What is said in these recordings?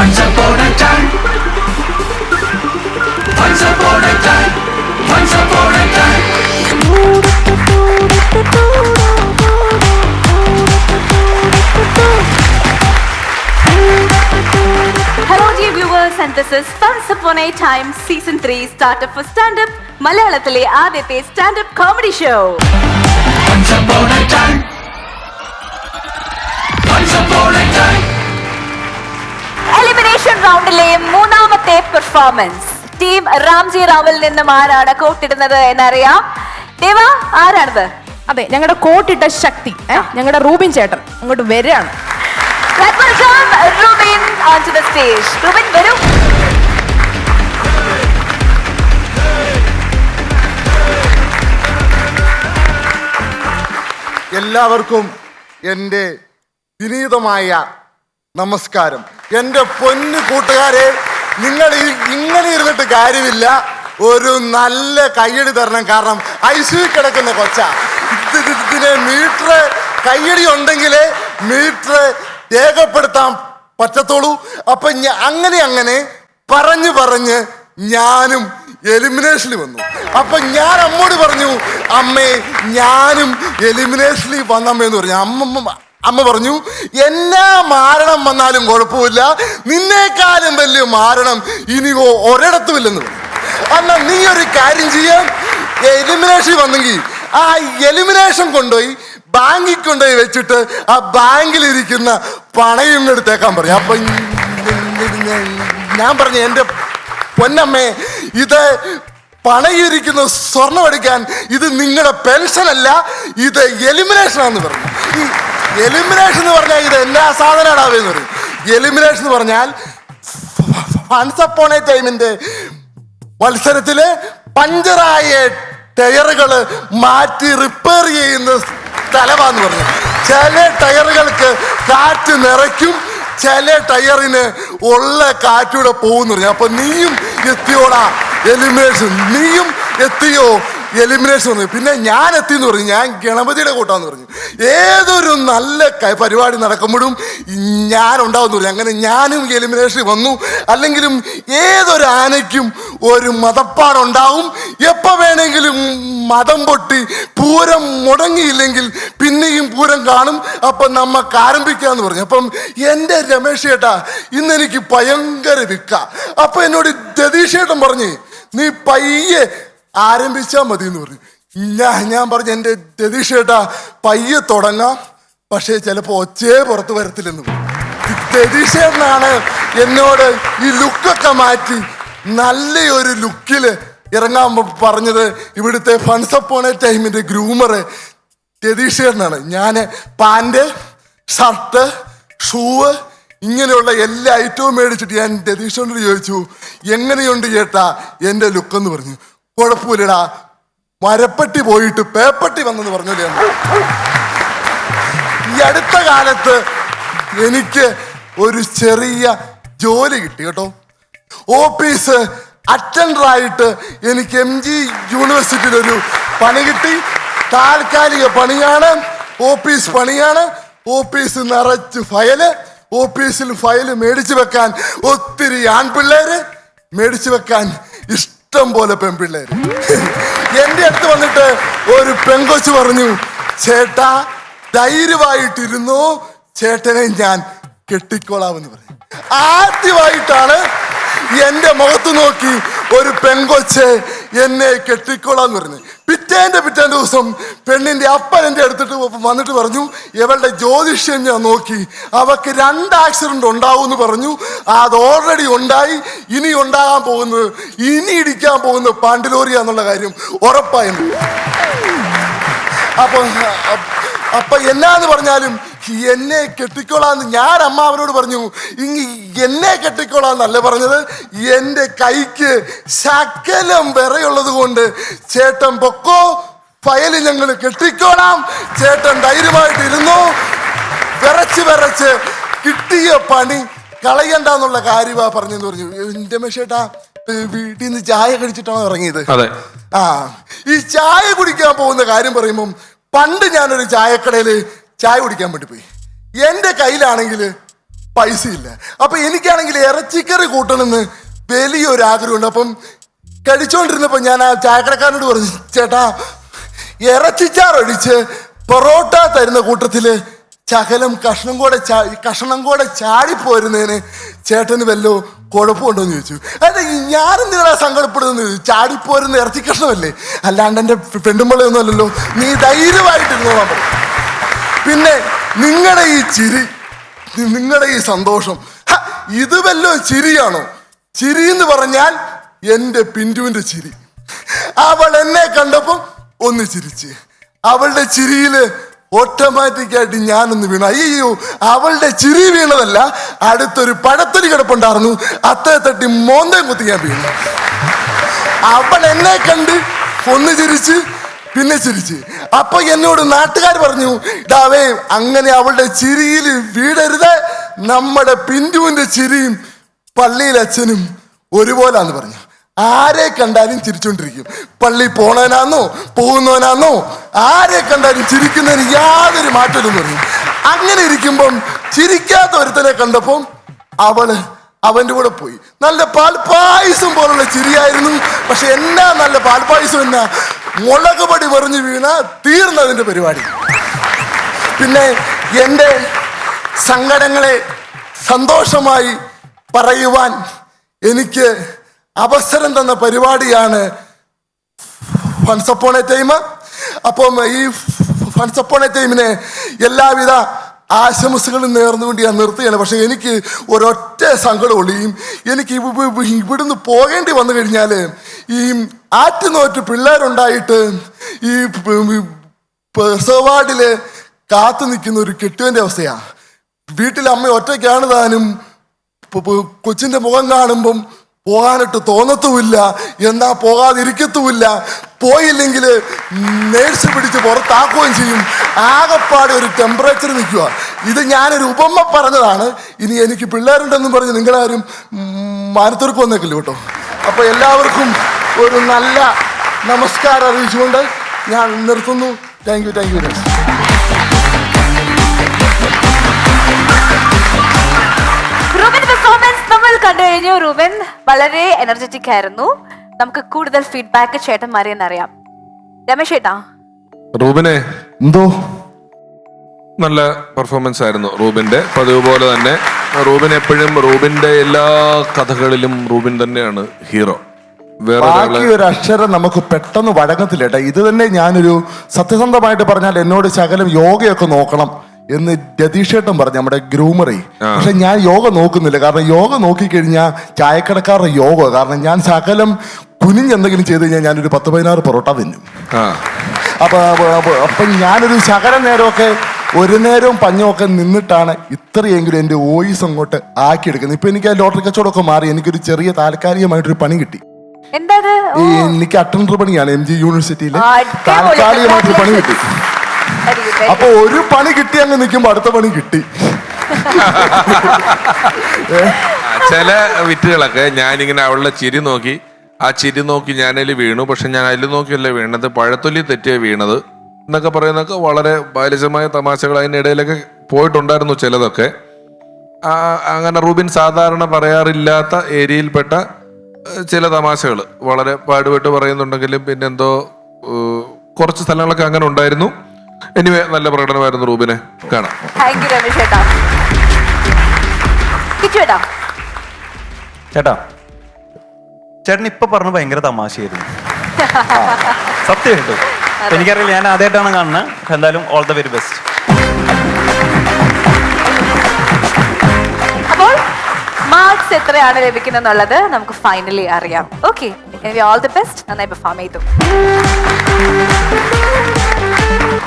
Once upon a time. Once upon a time. Once upon a time. Hello dear viewers, and this is Once Upon a Time Season 3 Startup for Stand-Up മലയാളത്തിലെ ആദ്യത്തെ stand up comedy show. Once upon a time. Once upon a time. Elimination റൗണ്ടിലെ മൂന്നാമത്തെ performance team Ramji Rawail നിന്നും ആരാണ് കോട്ടിടുന്നത് എന്നറിയാം. ദേവ, ആരാണത്? അതെ, ഞങ്ങളുടെ കോട്ടിട്ട ശക്തി ഞങ്ങളുടെ റൂബിൻ ചേട്ടൻ അങ്ങോട്ട് വരികയാണ്. Let's welcome Rubin onto the stage. Rubin, വരൂ. എല്ലാവർക്കും എൻ്റെ വിനീതമായ നമസ്കാരം. എൻ്റെ പൊന്നു കൂട്ടുകാരെ, നിങ്ങൾ ഇങ്ങനെ ഇരുന്നിട്ട് കാര്യമില്ല, ഒരു നല്ല കയ്യടി തരണം. കാരണം ഐസിയു കിടക്കുന്ന കൊച്ച, ഇതിനെ മീറ്റർ കയ്യടി ഉണ്ടെങ്കിലേ മീറ്റർ രേഖപ്പെടുത്താൻ പറ്റത്തുള്ളൂ. അപ്പൊ അങ്ങനെ പറഞ്ഞ് ഞാനും എലിമിനേഷനിൽ വന്നു. അപ്പൊ ഞാൻ അമ്മോട് പറഞ്ഞു, അമ്മേ ഞാനും എലിമിനേഷനിൽ വന്നമ്മയെന്ന് പറഞ്ഞു. അമ്മ പറഞ്ഞു, എന്നാ മാരണം വന്നാലും കുഴപ്പമില്ല, നിന്നേക്കാളും വലിയ മാരണം ഇനി ഒരിടത്തുമില്ലെന്ന് പറഞ്ഞു. എന്നാ നീ ഒരു കാര്യം ചെയ്യാം, എലിമിനേഷൻ വന്നെങ്കിൽ ആ എലിമിനേഷൻ കൊണ്ടുപോയി ബാങ്കിൽ കൊണ്ടുപോയി വെച്ചിട്ട് ആ ബാങ്കിലിരിക്കുന്ന പണയും എടുത്തേക്കാൻ പറയും. അപ്പൊ ഞാൻ പറഞ്ഞു, എൻ്റെ പൊന്നമ്മേ, ഇത് പണയിരിക്കുന്ന സ്വർണം എടുക്കാൻ ഇത് നിങ്ങളുടെ പെൻഷൻ അല്ല, ഇത് എലിമിനേഷൻ ആണെന്ന് പറഞ്ഞു. ഈ എലിമിനേഷൻ എന്ന് പറഞ്ഞാൽ ഇത് എന്നാ സാധനമാണെന്ന് പറയും. എലിമിനേഷൻ എന്ന് പറഞ്ഞാൽ വൺസ് അപ്പോൺ എ ടൈമിന്റെ മത്സരത്തില് പഞ്ചറായ ടയറുകൾ മാറ്റി റിപ്പയർ ചെയ്യുന്ന സ്ഥലമാന്ന് പറഞ്ഞു. ചില ടയറുകൾക്ക് കാറ്റ് നിറയ്ക്കും, ചില ടയറിന് ഉള്ള കാറ്റൂടെ പോകുന്നു പറഞ്ഞു. അപ്പൊ നീയും എത്തിയോടാ എലിമിനേഷൻ, നീയും എത്തിയോ എലിമിനേഷൻ പറഞ്ഞു. പിന്നെ ഞാൻ എത്തിയെന്ന് പറഞ്ഞു, ഞാൻ ഗണപതിയുടെ കൂട്ടാന്ന് പറഞ്ഞു. ഏതൊരു നല്ല പരിപാടി നടക്കുമ്പോഴും ഞാൻ ഉണ്ടാവുന്ന പറഞ്ഞു. അങ്ങനെ ഞാനും എലിമിനേഷൻ വന്നു. അല്ലെങ്കിലും ഏതൊരു ആനയ്ക്കും ഒരു മതപ്പാടുണ്ടാവും. എപ്പോൾ വേണമെങ്കിലും മതം പൊട്ടി പൂരം മുടങ്ങിയില്ലെങ്കിൽ പിന്നെയും പൂരം കാണും. അപ്പം നമുക്ക് ആരംഭിക്കാന്ന് പറഞ്ഞു. അപ്പം എൻ്റെ രമേശ് ചേട്ടാ ഇന്നെനിക്ക് ഭയങ്കര വിക്ക. അപ്പൊ എന്നോട് രതീഷ് ചേട്ടൻ പറഞ്ഞു, നീ പയ്യെ ആരംഭിച്ചാൽ മതി എന്ന് പറഞ്ഞു. ഞാൻ പറഞ്ഞു, എൻ്റെ രതീഷ് ചേട്ടാ പയ്യെ തുടങ്ങാം, പക്ഷേ ചിലപ്പോൾ ഒച്ചേ പുറത്ത് വരത്തില്ലെന്ന് പറഞ്ഞു. രതീഷ് ചേട്ടനാണ് എന്നോട് ഈ ലുക്കൊക്കെ മാറ്റി നല്ലൊരു ലുക്കില് ഇറങ്ങാൻ പറഞ്ഞത്. ഇവിടുത്തെ വൺസ് അപ്പോൺ എ ടൈമിന്റെ ഗ്രൂമറ് രതീഷ് ചേട്ടനാണ്. ഞാൻ പാൻറ്, ഷർട്ട്, ഷൂവ് ഇങ്ങനെയുള്ള എല്ലാ ഐറ്റവും മേടിച്ചിട്ട് ഞാൻ രതീഷോട് ചോദിച്ചു, എങ്ങനെയുണ്ട് ചേട്ടാ എൻ്റെ ലുക്കെന്ന് പറഞ്ഞു. കുഴപ്പമില്ലടാ, മരപ്പെട്ടി പോയിട്ട് പേപ്പട്ടി വന്നെന്ന് പറഞ്ഞല്ലേ. ഈ അടുത്ത കാലത്ത് എനിക്ക് ഒരു ചെറിയ ജോലി കിട്ടി കേട്ടോ. ഓഫീസ് അറ്റൻഡറായിട്ട് എനിക്ക് MG യൂണിവേഴ്സിറ്റിയിൽ ഒരു പണി കിട്ടി. താൽക്കാലിക പണിയാണ്, ഓഫീസ് പണിയാണ്. ഓഫീസ് നിറച്ച് ഫയല്, ഓഫീസിൽ ഫയല് മേടിച്ചു വെക്കാൻ ഒത്തിരി ആൺപിള്ളേര്, മേടിച്ചു വെക്കാൻ ഇഷ്ടം പോലെ പെൺപിള്ളേര്. എൻ്റെ അടുത്ത് വന്നിട്ട് ഒരു പെങ്കൊച്ച് പറഞ്ഞു, ചേട്ടാ ധൈര്യമായിട്ടിരുന്നു, ചേട്ടനെ ഞാൻ കെട്ടിക്കോളാമെന്ന് പറഞ്ഞു. ആദ്യമായിട്ടാണ് എൻ്റെ മുഖത്ത് നോക്കി ഒരു പെങ്കൊച്ച് എന്നെ കെട്ടിക്കോളാന്ന് പറഞ്ഞു. പിറ്റേ ദിവസം പെണ്ണിന്റെ അപ്പൻ എൻ്റെ അടുത്തിട്ട് വന്നിട്ട് പറഞ്ഞു, ഇവളുടെ ജ്യോതിഷ്യം ഞാൻ നോക്കി, അവക്ക് 2 ആക്സിഡന്റ് ഉണ്ടാവും എന്ന് പറഞ്ഞു. അത് ഓൾറെഡി ഉണ്ടായി, ഇനി ഉണ്ടാകാൻ പോകുന്നത്, ഇനി ഇടിക്കാൻ പോകുന്നത് പാണ്ടിലോറിയാന്നുള്ള കാര്യം ഉറപ്പായിരുന്നു. അപ്പൊ എന്നാന്ന് പറഞ്ഞാലും എന്നെ കെട്ടിക്കോളാന്ന് ഞാൻ അമ്മാവനോട് പറഞ്ഞു. എന്നെ കെട്ടിക്കോളാന്നല്ല പറഞ്ഞത്, എൻ്റെ കൈക്ക് ശകലം വിറയുള്ളത് കൊണ്ട് ചേട്ടൻ പൊക്കോ, ഫയല് ഞങ്ങൾ കെട്ടിക്കോളാം, ചേട്ടൻ ധൈര്യമായിട്ടിരുന്നു. വിറച്ച് കിട്ടിയ പണി കളയണ്ടെന്നുള്ള കാര്യമാ പറഞ്ഞെന്ന് പറഞ്ഞു. എൻ്റെ മേശേട്ടാ വീട്ടിൽ നിന്ന് ചായ കഴിച്ചിട്ടാണോ ഇറങ്ങിയത്? ഈ ചായ കുടിക്കാൻ പോകുന്ന കാര്യം പറയുമ്പം, പണ്ട് ഞാനൊരു ചായക്കടയിൽ ചായ കുടിക്കാൻ വേണ്ടി പോയി. എൻ്റെ കയ്യിലാണെങ്കിൽ പൈസ ഇല്ല. അപ്പൊ എനിക്കാണെങ്കിൽ ഇറച്ചിക്കറി കൂട്ടണമെന്ന് വലിയൊരു ആഗ്രഹമുണ്ട്. അപ്പം കഴിച്ചോണ്ടിരുന്നപ്പോ ഞാൻ ആ ചായക്കടക്കാരനോട് പറഞ്ഞു, ചേട്ടാ ഇറച്ചിച്ചാറൊഴിച്ച് പൊറോട്ട തരുന്ന കൂട്ടത്തില് ശകലം കഷ്ണം കൂടെ ചാടിപ്പോരുന്നതിന് ചേട്ടന് വല്ലോ കുഴപ്പമുണ്ടോന്ന് ചോദിച്ചു. അല്ല ഞാനും നിങ്ങളെ സങ്കടപ്പെടുന്നു, ചാടിപ്പോരുന്ന ഇറച്ചി കഷ്ണമല്ലേ, അല്ലാണ്ട് എൻ്റെ പെണ്ണുമ്പളയൊന്നും അല്ലല്ലോ, നീ ധൈര്യമായിട്ടിരുന്നോളാൻ പറയും. പിന്നെ നിങ്ങളുടെ ഈ ചിരി, നിങ്ങളുടെ ഈ സന്തോഷം, ഇത് വല്ലോ ചിരിയാണോ? ചിരി എന്ന് പറഞ്ഞാൽ എൻ്റെ പിന്റുവിൻ്റെ ചിരി. അവൾ എന്നെ കണ്ടപ്പം ഒന്ന് ചിരിച്ച്, അവളുടെ ചിരിയില് ഓട്ടോമാറ്റിക്കായിട്ട് ഞാനൊന്ന് വീണു. അയ്യോ, അവളുടെ ചിരി വീണതല്ല, അടുത്തൊരു പഴത്തൊലി കിടപ്പുണ്ടായിരുന്നു, അത്തേ തട്ടി മോന്തയും കുത്തി ഞാൻ വീണു. അവൾ എന്നെ കണ്ട് ഒന്ന് ചിരിച്ച്, പിന്നെ ചിരിച്ച്. അപ്പൊ എന്നോട് നാട്ടുകാർ പറഞ്ഞു, ഇതാവേ അങ്ങനെ അവളുടെ ചിരിയിൽ വീടരുത്, നമ്മുടെ പിന്റുവിന്റെ ചിരിയും പള്ളിയിൽ അച്ഛനും ഒരുപോലാന്ന് പറഞ്ഞു. ആരെ കണ്ടാലും ചിരിച്ചോണ്ടിരിക്കും. പള്ളി പോണവനാന്നോ പോകുന്നവനാന്നോ ആരെ കണ്ടാലും ചിരിക്കുന്നതിന് യാതൊരു മാറ്റമില്ലെന്ന് പറഞ്ഞു. അങ്ങനെ ഇരിക്കുമ്പം ചിരിക്കാത്ത ഒരുത്തനെ കണ്ടപ്പം അവന്റെ കൂടെ പോയി. നല്ല പാൽപ്പായസം പോലുള്ള ചിരിയായിരുന്നു. പക്ഷെ എന്നാ നല്ല പാൽപ്പായസം എന്നാ, മുളക് പൊടി മറിഞ്ഞു വീണ തീർന്നതിന്റെ പരിപാടി. പിന്നെ എൻ്റെ സങ്കടങ്ങളെ സന്തോഷമായി പറയുവാൻ എനിക്ക് അവസരം തന്ന പരിപാടിയാണ് വൺസ് അപ്പോൺ എ ടൈം. അപ്പം ഈ വൺസ് അപ്പോൺ എ ടൈമിന് എല്ലാവിധ ആശംസകളും നേർന്നുകൊണ്ട് ഞാൻ നിർത്തുകയാണ്. പക്ഷെ എനിക്ക് ഒരൊറ്റ സങ്കടമുള്ളൂ. എനിക്ക് ഇവിടുന്ന് പോകേണ്ടി വന്നു കഴിഞ്ഞാൽ ഈ ആറ്റുനോറ്റ് പിള്ളേരുണ്ടായിട്ട് ഈ വാർഡില് കാത്തു നിൽക്കുന്ന ഒരു കെട്ടുവിൻ്റെ അവസ്ഥയാണ്. വീട്ടിൽ അമ്മ ഒറ്റയ്ക്കാണ് താനും. കൊച്ചിൻ്റെ മുഖം കാണുമ്പം പോകാനിട്ട് തോന്നത്തുമില്ല, എന്നാ പോകാതിരിക്കത്തുമില്ല. പോയില്ലെങ്കിൽ നേഴ്സ് പിടിച്ച് പുറത്താക്കുകയും ചെയ്യും. ആകെപ്പാടെ ഒരു ടെമ്പറേച്ചർ നിൽക്കുക. ഇത് ഞാനൊരു ഉപമ പറഞ്ഞതാണ്. ഇനി എനിക്ക് പിള്ളേരുണ്ടെന്നും പറഞ്ഞ് നിങ്ങളാരും മാനത്തോർക്ക് വന്നേക്കില്ല കേട്ടോ. അപ്പോൾ എല്ലാവർക്കും ഒരു നല്ല നമസ്കാരം അറിയിച്ചുകൊണ്ട് ഞാൻ നിർത്തുന്നു. Thank you very much. Rubin performance നമ്മൾ കണ്ടു കഴിഞ്ഞു. റൂബിൻ വളരെ എനർജറ്റിക് ആയിരുന്നു. നമുക്ക് കൂടുതൽ ഫീഡ്ബാക്ക് ചേട്ടന്മാരെ അറിയാം. രമേശ് ചേട്ടാ, റൂബിനെ എന്തോ നല്ല പെർഫോമൻസ് ആയിരുന്നു റൂബിന്റെ. പതിവ് പോലെ തന്നെ റൂബിൻ എപ്പോഴും റൂബിന്റെ എല്ലാ കഥകളിലും റൂബിൻ തന്നെയാണ് ഹീറോ. ബാക്കി ഒരു അക്ഷരം നമുക്ക് പെട്ടെന്ന് വഴങ്ങത്തില്ല കേട്ടോ. ഇത് തന്നെ ഞാനൊരു സത്യസന്ധമായിട്ട് പറഞ്ഞാൽ എന്നോട് ശകലം യോഗയൊക്കെ നോക്കണം എന്ന് രതീഷേട്ടൻ പറഞ്ഞു, നമ്മുടെ ഗ്രൂമറി. പക്ഷെ ഞാൻ യോഗ നോക്കുന്നില്ല. കാരണം യോഗ നോക്കിക്കഴിഞ്ഞാൽ ചായക്കടക്കാരുടെ യോഗ. കാരണം ഞാൻ ശകലം കുനിഞ്ഞെന്തെങ്കിലും ചെയ്ത് കഴിഞ്ഞാൽ ഞാനൊരു 10-16 പൊറോട്ട തിന്നും. അപ്പം ഞാനൊരു ശകലം നേരമൊക്കെ ഒരു നേരവും പഞ്ഞമൊക്കെ നിന്നിട്ടാണ് ഇത്രയെങ്കിലും എൻ്റെ വോയിസ് അങ്ങോട്ട് ആക്കിയെടുക്കുന്നത്. ഇപ്പൊ എനിക്ക് ആ ലോട്ടറി കച്ചവടമൊക്കെ മാറി. എനിക്കൊരു ചെറിയ താൽക്കാലികമായിട്ടൊരു പണി കിട്ടി. എനിക്ക് അറ്റൻഡർ പണിയാണ് MG യൂണിവേഴ്സിറ്റിയിൽ. താൽക്കാലികമായിട്ടൊരു പണി കിട്ടി. അപ്പൊ ഒരു പണി കിട്ടി അങ്ങ് നിൽക്കുമ്പോ അടുത്ത പണി കിട്ടി. ചില വിറ്റുകളൊക്കെ ഞാനിങ്ങനെ അവളുടെ ചിരി നോക്കി, ആ ചിരി നോക്കി ഞാനതിൽ വീണു. പക്ഷെ ഞാൻ അതിൽ നോക്കിയല്ലേ വീണത്, പഴത്തൊലി തെറ്റിയ വീണത് എന്നൊക്കെ പറയുന്നതൊക്കെ വളരെ ബാലിശമായ തമാശകൾ അതിനിടയിലൊക്കെ പോയിട്ടുണ്ടായിരുന്നു ചിലതൊക്കെ. അങ്ങനെ റൂബിൻ സാധാരണ പറയാറില്ലാത്ത ഏരിയയിൽപ്പെട്ട ചില തമാശകൾ വളരെ പാടുപെട്ട് പറയുന്നുണ്ടെങ്കിലും പിന്നെന്തോ കുറച്ച് സ്ഥലങ്ങളൊക്കെ അങ്ങനെ ഉണ്ടായിരുന്നു. എനിവേ നല്ല പ്രകടനമായിരുന്നു റൂബിനെ. കാണാം. ചേട്ടാ, ചേട്ടൻ ഇപ്പൊ പറഞ്ഞു ഭയങ്കര തമാശയായിരുന്നു. സത്യമായിട്ടും എനിക്കറിയില്ല, ഞാൻ ആദ്യമായിട്ടാണ് കാണുന്നത്. എന്തായാലും ഓൾ ദ വെരി ബെസ്റ്റ്. അപ്പോൾ മാർക്സ് എത്രയാണ് ലഭിക്കുന്നുള്ളത് നമുക്ക് ഫൈനലി അറിയാം. Okay, all the best. നന്നായി പെർഫോം ചെയ്തു.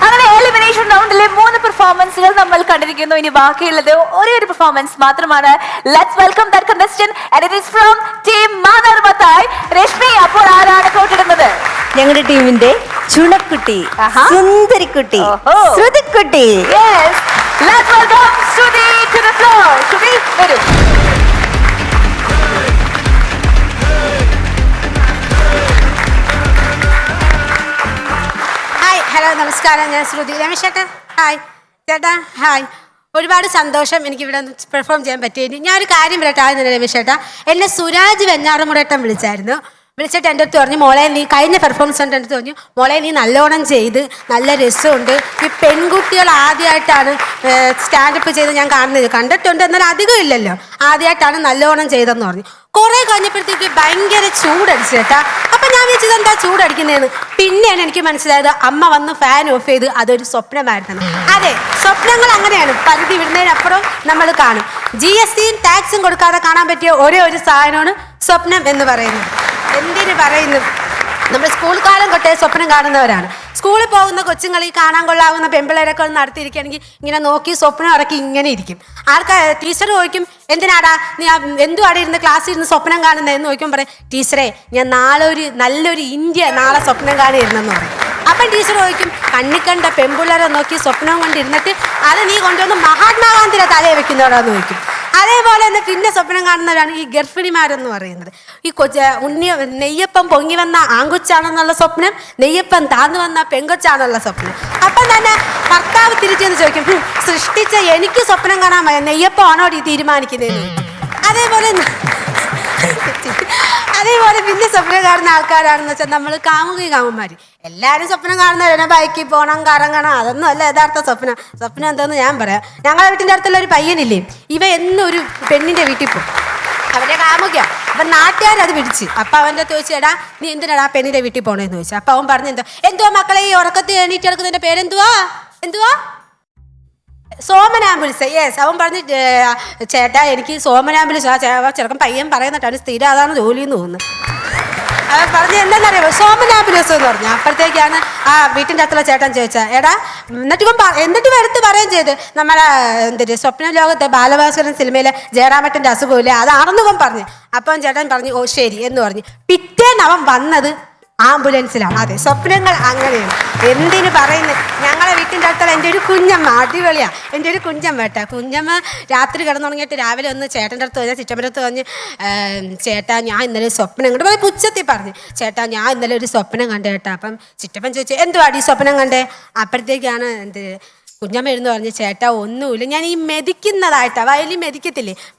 അങ്ങനെ എലിമിനേഷൻ റൗണ്ടിലെ 3 പെർഫോമൻസുകൾ നമ്മൾ കണ്ടിരിക്കുന്നു. ഇനി ബാക്കിയുള്ളത് ഒരേ ഒരു പെർഫോമൻസ് മാത്രമാണ്. Let's welcome that contestant and it is from team മാനർമത്തായ്. രശ്മി, അപ്പോൾ ആരാണ് കോട്ടിടുന്നത്? ഞങ്ങളുടെ ടീമിന്റെ ചുണക്കുട്ടി, സുന്ദരിക്കുട്ടി, ശ്രുതിക്കുട്ടി. Yes, let's welcome Shruti to the floor. Shruti, വരൂ. ഹായ്, ഹലോ, നമസ്കാരം. ഞാൻ ശ്രുതി. രമേശ് ചേട്ടാ ഹായ്. ചേട്ടാ ഹായ്. ഒരുപാട് സന്തോഷം എനിക്ക് ഇവിടെ പെർഫോം ചെയ്യാൻ പറ്റിയത്. ഞാനൊരു കാര്യം പറയട്ടെ ആദ്യം തന്നെ രമേശ് ചേട്ടാ, എന്നെ സുരാജ് വെഞ്ഞാറമുടേട്ടൻ വിളിച്ചായിരുന്നു. വിളിച്ചിട്ട് എൻ്റെ അടുത്ത് പറഞ്ഞു, മോളെ നീ കഴിഞ്ഞ പെർഫോമൻസ് എൻ്റെ അടുത്ത് പറഞ്ഞു, മോളെ നീ നല്ലോണം ചെയ്ത് നല്ല രസമുണ്ട്, ഈ പെൺകുട്ടികൾ ആദ്യമായിട്ടാണ് സ്റ്റാൻഡപ്പ് ചെയ്ത് ഞാൻ കാണുന്നത്, കണ്ടിട്ടുണ്ട് എന്നാൽ അധികം ഇല്ലല്ലോ, ആദ്യമായിട്ടാണ് നല്ലോണം ചെയ്തെന്ന് പറഞ്ഞു. കുറെ കഴിഞ്ഞപ്പോഴത്തേക്ക് ഭയങ്കര ചൂടടിച്ചു കേട്ടാ. അപ്പൊ ഞാൻ വിചാരിച്ചത് എന്താ ചൂടടിക്കുന്നതെന്ന്. പിന്നെയാണ് എനിക്ക് മനസ്സിലായത് അമ്മ വന്ന് ഫാൻ ഓഫ് ചെയ്ത് അതൊരു സ്വപ്നമായിരുന്നു. അതെ, സ്വപ്നങ്ങൾ അങ്ങനെയാണ്, പരിധി വിടുന്നതിനപ്പുറം നമ്മൾ കാണും. GSTയും ടാക്സും കൊടുക്കാതെ കാണാൻ പറ്റിയ ഒരേ ഒരു സാധനമാണ് സ്വപ്നം എന്ന് പറയുന്നത്. എന്തിനു പറയുന്നു, നമ്മൾ സ്കൂൾ കാലം തൊട്ടേ സ്വപ്നം കാണുന്നവരാണ്. സ്കൂളിൽ പോകുന്ന കൊച്ചുങ്ങൾ ഈ കാണാൻ കൊള്ളാവുന്ന പെമ്പിളേരൊക്കെ ഒന്ന് നടത്തിയിരിക്കുകയാണെങ്കിൽ ഇങ്ങനെ നോക്കി സ്വപ്നം ഇറക്കി ഇങ്ങനെ ഇരിക്കും. ആൾക്കാർ ടീച്ചർ ചോദിക്കും, എന്തിനാടാ നീ എന്തുവാടെ ഇരുന്ന് ക്ലാസ്സിൽ ഇരുന്ന് സ്വപ്നം കാണുന്നതെന്ന് ചോദിക്കുമ്പോൾ പറയും, ടീച്ചറെ ഞാൻ നാളെ നല്ലൊരു ഇന്ത്യ നാളെ സ്വപ്നം കാണിയിരുന്നെന്ന് പറയും. അപ്പം ടീച്ചർ ചോദിക്കും, കണ്ണിക്കണ്ട പെമ്പിള്ളേരെ നോക്കി സ്വപ്നം കൊണ്ടിരുന്നിട്ട് അത് നീ കൊണ്ടുവന്ന് മഹാത്മാഗാന്ധിയുടെ തലയെ വെക്കുന്നവരാന്ന് ചോദിക്കും. അതേപോലെ തന്നെ പിന്നെ സ്വപ്നം കാണുന്നവരാണ് ഈ ഗർഭിണിമാരെന്ന് പറയുന്നത്. ഈ നെയ്യപ്പം പൊങ്ങി വന്ന ആൺകൊച്ചാണെന്നുള്ള സ്വപ്നം, നെയ്യപ്പം താന്നു വന്ന പെങ്കൊച്ചാണെന്നുള്ള സ്വപ്നം. അപ്പം തന്നെ ഭർത്താവ് തിരിച്ചെന്ന് ചോദിക്കും, സൃഷ്ടിച്ച എനിക്ക് സ്വപ്നം കാണാൻ നെയ്യപ്പമാണോ തീരുമാനിക്കുന്നതെന്ന് ചോദിക്കും. അതേപോലെ പിന്നെ സ്വപ്നം കാണുന്ന ആൾക്കാരാണെന്ന് വെച്ചാൽ നമ്മൾ കാമുകന്മാർ. എല്ലാവരും സ്വപ്നം കാണുന്നവരാണ് ബൈക്കിൽ പോകണം, കറങ്ങണം, അതൊന്നും അല്ല യഥാർത്ഥ സ്വപ്നം. സ്വപ്നം എന്താണെന്ന് ഞാൻ പറയാം. ഞങ്ങളുടെ വീട്ടിൻ്റെ അടുത്തുള്ള ഒരു പയ്യനില്ലേ, ഇവ എന്നും ഒരു പെണ്ണിൻ്റെ വീട്ടിൽ പോകും, അവൻ്റെ കാമുക. അപ്പം നാട്ടുകാരത് പിടിച്ച്. അപ്പം അവൻ്റെ ചോദിച്ചു, എടാ നീ എന്തിനാടാ പെണ്ണിൻ്റെ വീട്ടിൽ പോകണമെന്ന് ചോദിച്ചു. അപ്പം അവൻ പറഞ്ഞു, എന്തുവാ മക്കളെ ഈ ഉറക്കത്തിൽ എണീറ്റ് കിടക്കുന്നതിൻ്റെ പേരെന്തുവാ? സോമനാംബുലിസ്. യെസ്. അവൻ പറഞ്ഞു, ചേട്ടാ എനിക്ക് സോമനാംബുലിസ്. ചെറുക്കൻ പയ്യൻ പറയുന്നിട്ടാണ് സ്ഥിരം അതാണ് ജോലി എന്ന് തോന്നുന്നു. അവൻ പറഞ്ഞു, എന്താണെന്നറിയാമോ സോമനാംബുലിസ് എന്ന് പറഞ്ഞു. അപ്പോഴത്തേക്കാണ് ആ വീട്ടിൻ്റെ അടുത്തുള്ള ചേട്ടൻ ചോദിച്ചാൽ, എടാ എന്നിട്ട് എടുത്ത് പറയുകയും ചെയ്ത്, നമ്മുടെ സ്വപ്ന ലോകത്തെ ബാലഭാസ്കരൻ സിനിമയിലെ ജയറാമേട്ടൻ്റെ അസുഖമില്ലേ അതാണെന്ന് ഇവൻ പറഞ്ഞു. അപ്പം ചേട്ടൻ പറഞ്ഞു, ഓ ശരി എന്ന് പറഞ്ഞു. പിറ്റേന്ന് അവൻ വന്നത് ആംബുലൻസിലാണ്. അതെ, സ്വപ്നങ്ങൾ അങ്ങനെയാണ്. എന്തിനു പറയുന്നത്, ഞങ്ങളെ വീട്ടിൻ്റെ അടുത്തുള്ള എൻ്റെ ഒരു കുഞ്ഞമ്മ, അടിപൊളിയാ എൻ്റെ ഒരു കുഞ്ഞമ്മ കേട്ടാ. കുഞ്ഞമ്മ രാത്രി കിടന്നുറങ്ങിയിട്ട് രാവിലെ ഒന്ന് ചേട്ടൻ്റെ അടുത്ത് പറഞ്ഞാൽ ചിറ്റമ്മൻ്റെ അടുത്ത് പറഞ്ഞ്, ചേട്ടാ ഞാൻ ഇന്നലെ സ്വപ്നം കണ്ടു. പോയി പുച്ഛത്തിൽ പറഞ്ഞു, ചേട്ടാ ഞാൻ ഇന്നലെ ഒരു സ്വപ്നം കണ്ടു കേട്ടാ. അപ്പം ചിറ്റപ്പൻ ചോദിച്ചു, എന്തുവാടി സ്വപ്നം കണ്ടേ? അപ്പോഴത്തേക്കാണ് കുഞ്ഞമ്മ എഴുന്ന് പറഞ്ഞ്, ചേട്ടാ ഒന്നുമില്ല, ഞാൻ ഈ മെതിക്കുന്നതായിട്ടാണ്, വയലിൽ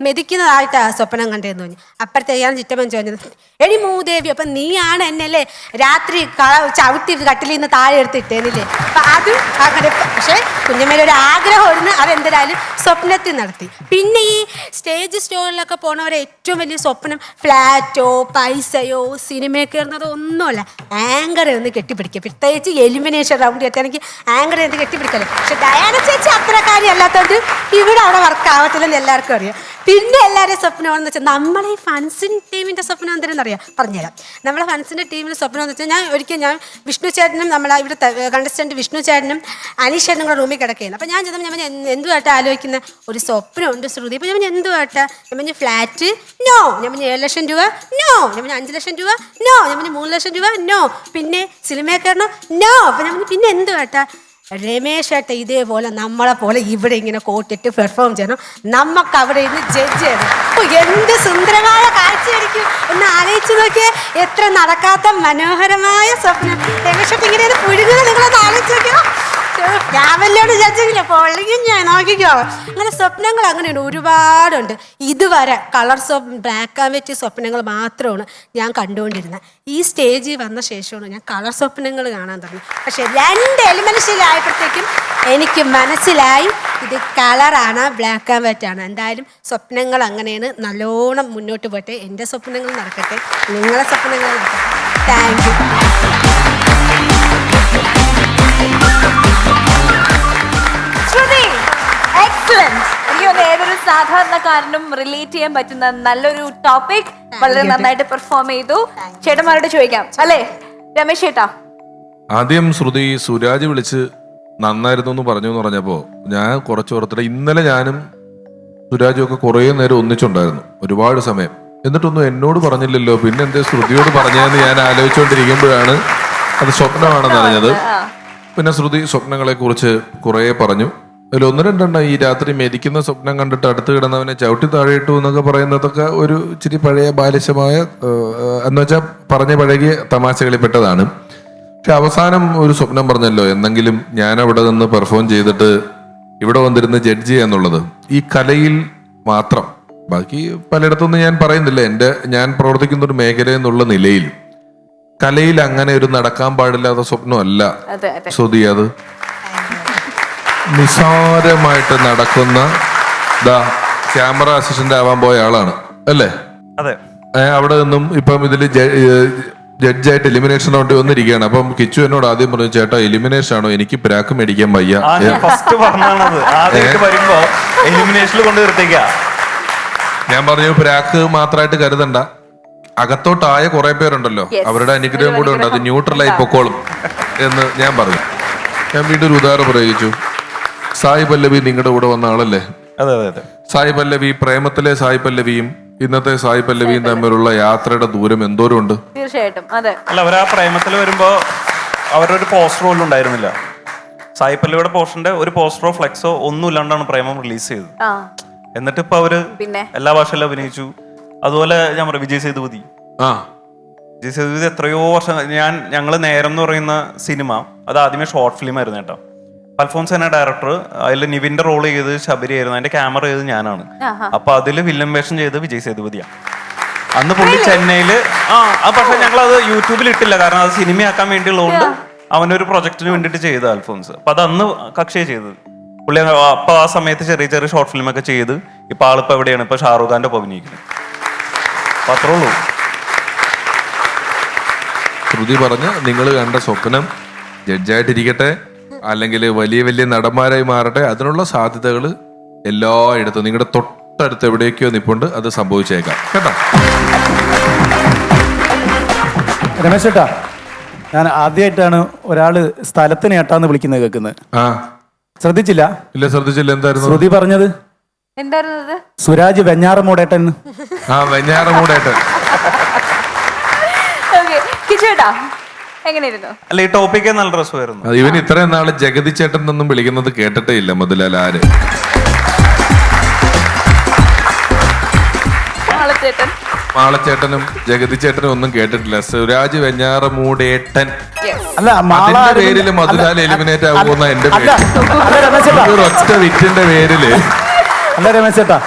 മെതിക്കുന്നതായിട്ടാണ് സ്വപ്നം കണ്ടതെന്ന് പറഞ്ഞു. അപ്പോഴത്തേക്കാണ് ചിറ്റപ്പൻ ചോദിച്ചത്, എടി മൂദേവി, അപ്പം നീയാണ് എന്നല്ലേ രാത്രി ചവിട്ടി കട്ടിലിൽ നിന്ന് താഴെ എടുത്തിട്ടേന്നില്ലേ? അപ്പം അത് അങ്ങനെ. പക്ഷേ കുഞ്ഞമ്മയുടെ ഒരു ആഗ്രഹമായിരുന്നു, അതെന്തായാലും സ്വപ്നത്തിൽ നടത്തി. പിന്നെ ഈ സ്റ്റേജ് ഷോയിലൊക്കെ പോണവരെ ഏറ്റവും വലിയ സ്വപ്നം ഫ്ലാറ്റോ പൈസയോ സിനിമയിൽ കയറുന്നതോ ഒന്നുമല്ല, ആങ്കറെ ഒന്ന് കെട്ടിപ്പിടിക്കുക. പ്രത്യേകിച്ച് എലിമിനേഷൻ റൗണ്ട് എത്താനെങ്കിൽ ആങ്കറെ ഒന്ന് കെട്ടിപ്പിടിക്കല്ലേ. പക്ഷെ ഡയാന ചേച്ചി അത്രക്കാരി അല്ലാത്തതുകൊണ്ട് ഇവിടെ അവിടെ വർക്ക് ആവത്തില്ലെന്ന് എല്ലാവർക്കും അറിയാം. പിന്നെ എല്ലാവരുടെയും സ്വപ്നമാണെന്ന് വെച്ചാൽ നമ്മളെ ഈ ഫൺസിൻ ടീമിൻ്റെ സ്വപ്നം എന്തെങ്കിലും അറിയാം, പറഞ്ഞുതരാം. നമ്മളെ ഫൺസിൻ്റെ ടീമിൻ്റെ സ്വപ്നം എന്ന് വെച്ചാൽ ഞാൻ വിഷ്ണു ചേട്ടനും നമ്മളെ ഇവിടുത്തെ കണ്ടസ്റ്റൻറ്റ് വിഷ്ണു ചേട്ടനും അനീഷേട്ടനും കൂടെ റൂമിൽ കിടക്കുകയാണ്. അപ്പോൾ ഞാൻ എന്തുമായിട്ട് ആലോചിക്കുന്ന ഒരു സ്വപ്നമുണ്ട് ശ്രുതി. അപ്പോൾ ഞാൻ എന്തുമായിട്ടാ, ഞാൻ പറഞ്ഞ ഫ്ലാറ്റ് നോ, ഞാൻ പറഞ്ഞ 7 ലക്ഷം രൂപ നോ, ഞാൻ പറഞ്ഞ 5 ലക്ഷം രൂപ നോ, ഞാൻ പറഞ്ഞ 3 ലക്ഷം രൂപ നോ, പിന്നെ സിനിമയിൽ കയറണോ നോ. അപ്പോൾ ഞാൻ പിന്നെ എന്തുമായിട്ടാ, രമേശ് ഏട്ട ഇതേപോലെ നമ്മളെ പോലെ ഇവിടെ ഇങ്ങനെ കോട്ടിട്ട് പെർഫോം ചെയ്യണം, നമുക്ക് അവിടെ ഇരുന്ന് ജഡ്ജ് ചെയ്യണം. എന്ത് സുന്ദരമായ കാഴ്ചയായിരിക്കും ഒന്ന് ആലോചിച്ച് നോക്കിയേ. എത്ര നടക്കാത്ത മനോഹരമായ സ്വപ്നം. രമേശ് ഏട്ട ഇങ്ങനെ പുഴുങ്ങുന്നത് നിങ്ങളൊന്ന് ആലോചിച്ച് നോക്കിയോ. ഞാൻ വല്ലോട് ജഡ്ജെങ്കിലേ പൊള്ളിക്കും ഞാൻ, നോക്കിക്കോ. അങ്ങനെ സ്വപ്നങ്ങൾ അങ്ങനെയുണ്ട്, ഒരുപാടുണ്ട്. ഇതുവരെ colours of black and white സ്വപ്നങ്ങൾ മാത്രമാണ് ഞാൻ കണ്ടുകൊണ്ടിരുന്നത്. ഈ സ്റ്റേജിൽ വന്ന ശേഷമാണ് ഞാൻ കളർ സ്വപ്നങ്ങൾ കാണാൻ തുടങ്ങി. പക്ഷെ 2 എലിമെന്റ്സിലായപ്പോഴത്തേക്കും എനിക്ക് മനസ്സിലായി ഇത് കളറാണ്, ബ്ലാക്ക് ആൻഡ് വൈറ്റ് ആണ്. എന്തായാലും സ്വപ്നങ്ങൾ അങ്ങനെയാണ്. നല്ലോണം മുന്നോട്ട് പോട്ടെ, എൻ്റെ സ്വപ്നങ്ങൾ നടക്കട്ടെ, നിങ്ങളെ സ്വപ്നങ്ങൾ നടക്കട്ടെ. Thank you. ഏതൊരു സാധാരണക്കാരനും റിലേറ്റ് ചെയ്യാൻ പറ്റുന്ന നല്ലൊരു ടോപ്പിക്, വളരെ നന്നായിട്ട് പെർഫോം ചെയ്തു. ചേട്ടന്മാരോട് ചോദിക്കാം അല്ലേ രമേശ് ചേട്ടാ? ആദ്യം ശ്രുതി സുരാജ് വിളിച്ച് നന്നായിരുന്നു എന്ന് പറഞ്ഞപ്പോ ഞാൻ കുറച്ച് ഓർത്തിട്ട്, ഇന്നലെ ഞാനും സുരാജും ഒക്കെ കുറെ നേരം ഒന്നിച്ചുണ്ടായിരുന്നു, ഒരുപാട് സമയം. എന്നിട്ടൊന്നും എന്നോട് പറഞ്ഞില്ലല്ലോ, പിന്നെ എന്തേ ശ്രുതിയോട് പറഞ്ഞതെന്ന് ഞാൻ ആലോചിച്ചുകൊണ്ടിരിക്കുമ്പോഴാണ് അത് സ്വപ്നമാണെന്ന് അറിഞ്ഞത്. പിന്നെ ശ്രുതി സ്വപ്നങ്ങളെ കുറിച്ച് കുറെ പറഞ്ഞു. അതിൽ 1-2 ഈ രാത്രി മെതിക്കുന്ന സ്വപ്നം കണ്ടിട്ട് അടുത്ത് കിടന്നവനെ ചവിട്ടി താഴെ ഇട്ടു എന്നൊക്കെ പറയുന്നതൊക്കെ ഒരു ഇച്ചിരി പഴയ ബാലിശമായ എന്ന് വെച്ചാൽ പറഞ്ഞ പഴകിയ തമാശകളിൽ പെട്ടതാണ്. പക്ഷെ അവസാനം ഒരു സ്വപ്നം പറഞ്ഞല്ലോ, എന്നെങ്കിലും ഞാൻ അവിടെ നിന്ന് പെർഫോം ചെയ്തിട്ട് ഇവിടെ വന്നിരുന്ന് ജഡ്ജ് ചെയ്യാന്നുള്ളത് ഈ കലയിൽ മാത്രം, ബാക്കി പലയിടത്തൊന്നും ഞാൻ പറയുന്നില്ല, ഞാൻ പ്രവർത്തിക്കുന്ന ഒരു മേഖല എന്നുള്ള നിലയിൽ കലയിൽ അങ്ങനെ ഒരു നടക്കാൻ പാടില്ലാത്ത സ്വപ്നമല്ല ശ്രുതി. അത് നിസാരമായിട്ട് നടക്കുന്ന ക്യാമറ അസിസ്റ്റന്റ് ആവാൻ പോയ ആളാണ് അല്ലേ? അതെ. അവിടെ നിന്നും ഇപ്പം ഇതില് ജഡ്ജായിട്ട് എലിമിനേഷൻ റൗണ്ട് വന്നിരിക്കുകയാണ്. അപ്പം കിച്ചു എന്നോട് ആദ്യം പറഞ്ഞു, ചേട്ടാ എലിമിനേഷൻ ആണോ, എനിക്ക് പ്രാക്ക് മേടിക്കാൻ വയ്യ. ഫസ്റ്റ് പറഞ്ഞാണത് ആദ്യമായിട്ട് വരുമ്പോ എലിമിനേഷനിൽ കൊണ്ട് നിർത്തിക്ക. ഞാൻ പറഞ്ഞു പ്രാക്ക് മാത്രമായിട്ട് കരുതണ്ട, അകത്തോട്ടായ കുറെ പേരുണ്ടല്ലോ, അവരുടെ അനുഗ്രഹം കൂടെ ഉണ്ട്, അത് ന്യൂട്രലായി പൊക്കോളും എന്ന് ഞാൻ പറഞ്ഞു. ഞാൻ വീണ്ടും ഒരു ഉദാഹരണം പ്രയോഗിച്ചു. സായി പല്ലവി നിങ്ങളുടെ കൂടെ വന്ന ആളല്ലേ? അതെ അതെ അതെ. സായി പല്ലവി, പ്രേമത്തിലെ സായി പല്ലവിയും ഇന്നത്തെ സായി പല്ലവിയും തമ്മിലുള്ള യാത്രയുടെ ദൂരം എന്തോരം ഉണ്ട്. തീർച്ചയായിട്ടും അതെ. അല്ല, അവർ ആ പ്രേമത്തിൽ വരുമ്പോ അവരുടെ ഒരു പോസ്റ്റർ പോലും ഉണ്ടായിരുന്നില്ല. സായി പല്ലവിയുടെ പോസ്റ്ററിന്റെ ഒരു പോസ്റ്ററോ ഫ്ലെക്സോ ഒന്നും ഇല്ലാണ്ടാണ് പ്രേമം റിലീസ് ചെയ്തത്. എന്നിട്ട് ഇപ്പൊ അവര് എല്ലാ ഭാഷയിലും അഭിനയിച്ചു. അതുപോലെ ഞാൻ പറയാം, വിജയ് സേതുപതി എത്രയോ വർഷം, ഞങ്ങള് നേരം എന്ന് പറയുന്ന സിനിമ അത് ആദ്യമേ ഷോർട്ട് ഫിലിം ആയിരുന്നു കേട്ടോ. അൽഫോൻസ് എന്ന ഡയറക്ടർ, അതിൽ നിവിന്റെ റോൾ ചെയ്ത് ശബരി ആയിരുന്നു, അതിന്റെ ക്യാമറ ചെയ്ത് ഞാനാണ്. അപ്പൊ അതില് വില്ലൻ വേഷം ചെയ്ത് വിജയ് സേതുപതിയാണ്. അന്ന് പുള്ളി ചെന്നൈയില് പക്ഷെ ഞങ്ങൾ അത് യൂട്യൂബിൽ ഇട്ടില്ല, കാരണം അത് സിനിമയാക്കാൻ വേണ്ടിയുള്ളതുകൊണ്ട് അവനൊരു പ്രൊജക്ടിന് വേണ്ടിയിട്ട് ചെയ്ത അൽഫോൻസ്. അപ്പൊ അത് അന്ന് കക്ഷിയെ ചെയ്തത് പുള്ളി. അപ്പൊ ആ സമയത്ത് ചെറിയ ചെറിയ ഷോർട്ട് ഫിലിം ഒക്കെ ചെയ്ത് ഇപ്പൊ ആളിപ്പോ എവിടെയാണ്? ഇപ്പൊ ഷാറൂഖ് ഖാന്റെ ഒപ്പം അഭിനയിക്കുന്നത്. അപ്പൊ അത്രേ ഉള്ളൂ. ശ്രുതി പറഞ്ഞ് നിങ്ങൾ കണ്ട സ്വപ്നം ജഡ്ജായിട്ടിരിക്കട്ടെ, അല്ലെങ്കിൽ വലിയ വലിയ നടന്മാരായി മാറട്ടെ, അതിനുള്ള സാധ്യതകൾ എല്ലായിടത്തും നിങ്ങളുടെ തൊട്ടടുത്ത് എവിടേക്കോ നിപ്പുണ്ട്, അത് സംഭവിച്ചേക്കാം കേട്ടോ. രമേശ് ചേട്ടാ, ഞാൻ ആദ്യമായിട്ടാണ് ഒരാള് സ്ഥലത്തിന് ഏട്ടാന്ന് വിളിക്കുന്നത് കേൾക്കുന്നത്. ശ്രദ്ധിച്ചില്ല? ഇല്ല, ശ്രദ്ധിച്ചില്ല. എന്തായിരുന്നു ശ്രുതി പറഞ്ഞത്? എന്തായിരുന്നു? സുരാജ് വെഞ്ഞാറമൂടേട്ടൻ. വെഞ്ഞാറമൂടേട്ടൻ. എങ്ങനെയായിരുന്നു? അല്ല, ഈ ടോപ്പിക്കേ നല്ല രസമായിരുന്നു. ഇവൻ ഇത്രയും നാള് ജഗതി ചേട്ടൻ എന്നൊന്നും വിളിക്കുന്നത് കേട്ടിട്ടേ ഇല്ല മുതലാൽ. ആര്? മാളച്ചേട്ടനും ജഗതി ചേട്ടനും ഒന്നും കേട്ടിട്ടില്ല. സുരാജ് വെഞ്ഞാറമൂടേട്ടൻ. അല്ല, അതിന്റെ പേരില് മധുലാൽ എലിമിനേറ്റ് ആകുന്ന എന്റെ പേര്, ഒറ്റ വിറ്റിന്റെ പേരില്. അല്ല രമേശ് ചേട്ടാ,